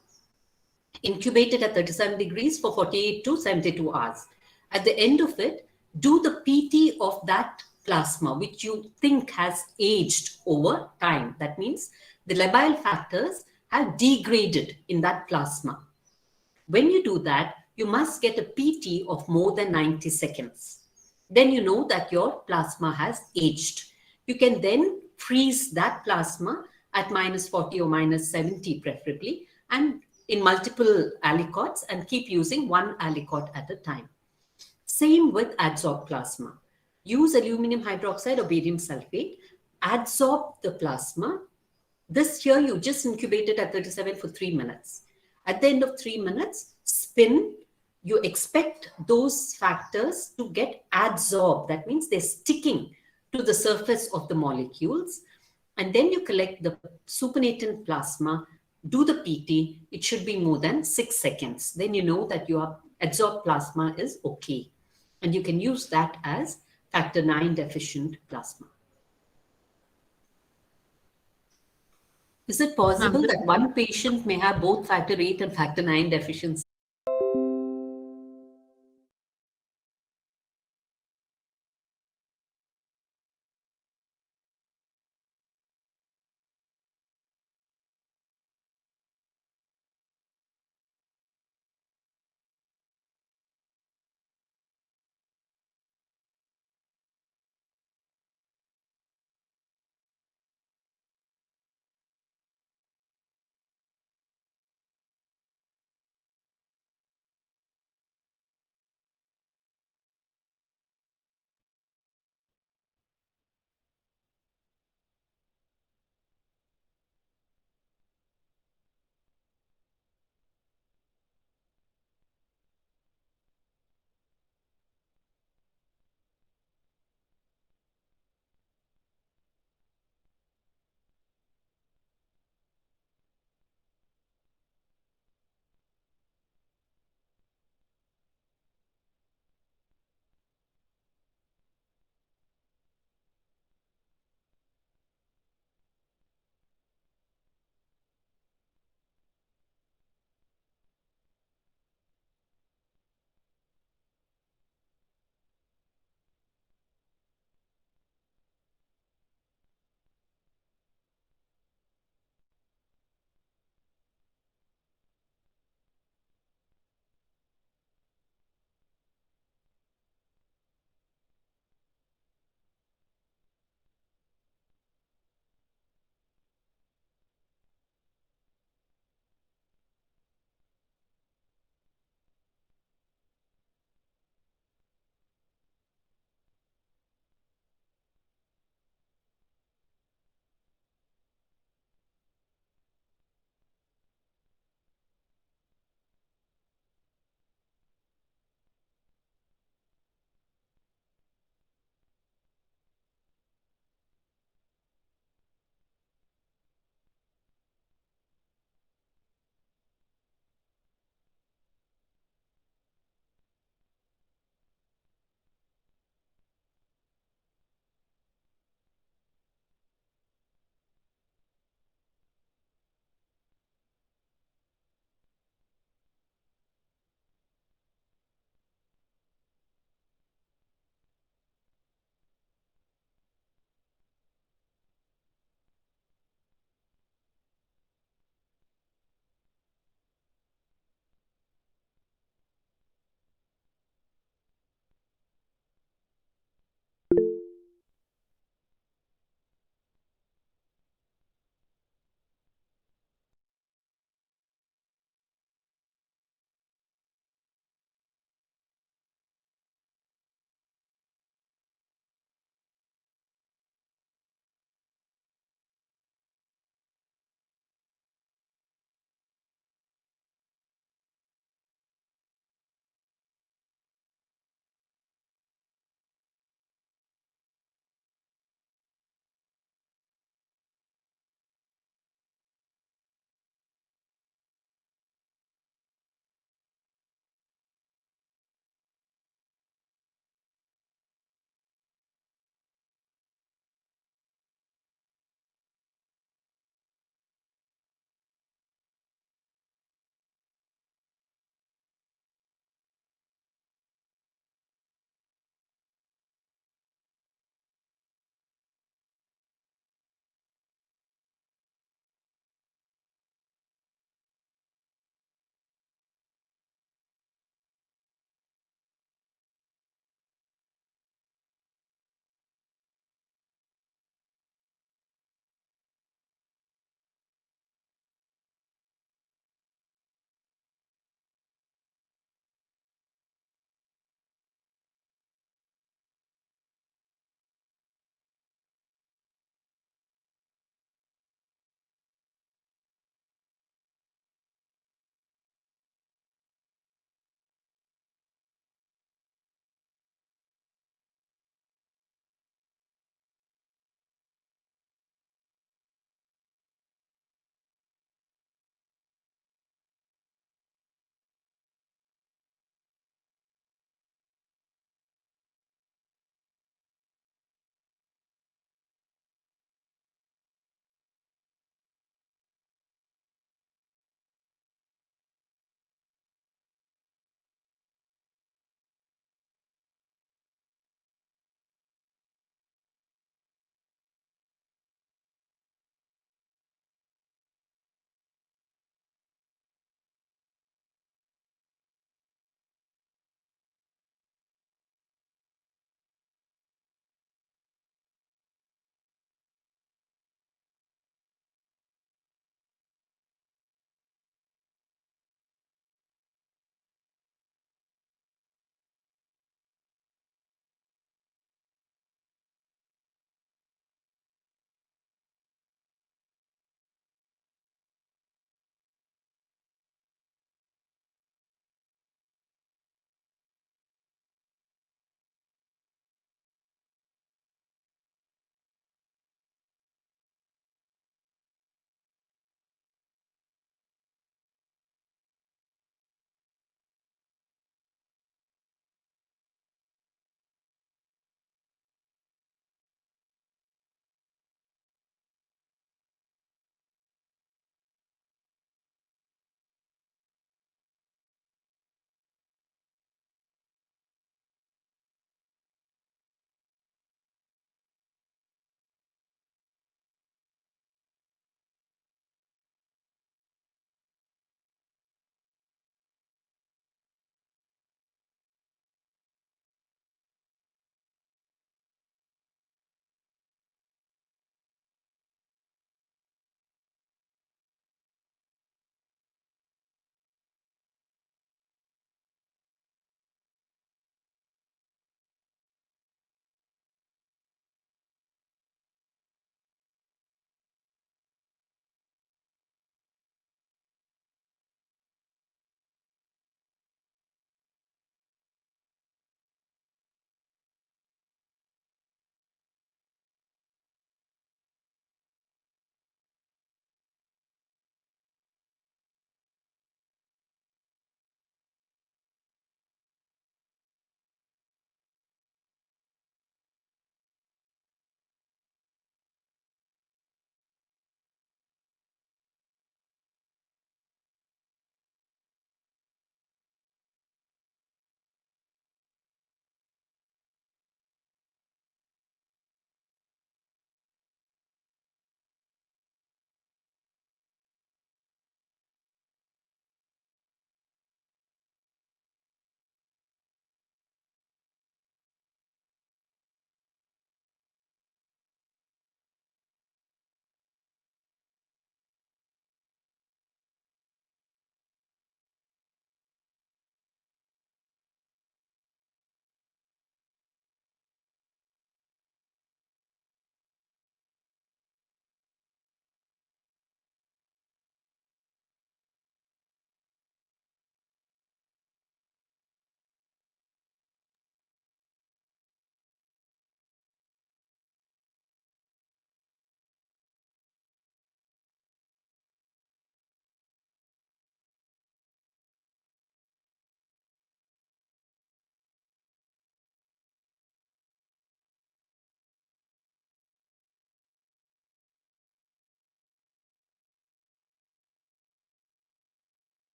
Speaker 5: incubate it at 37 degrees for 48 to 72 hours. At the end of it, do the PT of that plasma, which you think has aged over time. That means the labile factors have degraded in that plasma. When you do that, you must get a PT of more than 90 seconds. Then you know that your plasma has aged. You can then freeze that plasma at -40 or -70 preferably, and in multiple aliquots, and keep using one alicot at a time. Same with adsorbed plasma. Use aluminum hydroxide or barium sulfate, adsorb the plasma. This here you just incubate it at 37 for 3 minutes. At the end of 3 minutes, spin. You expect those factors to get adsorbed. That means they're sticking to the surface of the molecules. And then you collect the supernatant plasma, do the PT. It should be more than 6 seconds. Then you know that your adsorbed plasma is okay. And you can use that as factor 9 deficient plasma. Is it possible that one patient may have both factor 8 and factor 9 deficiency?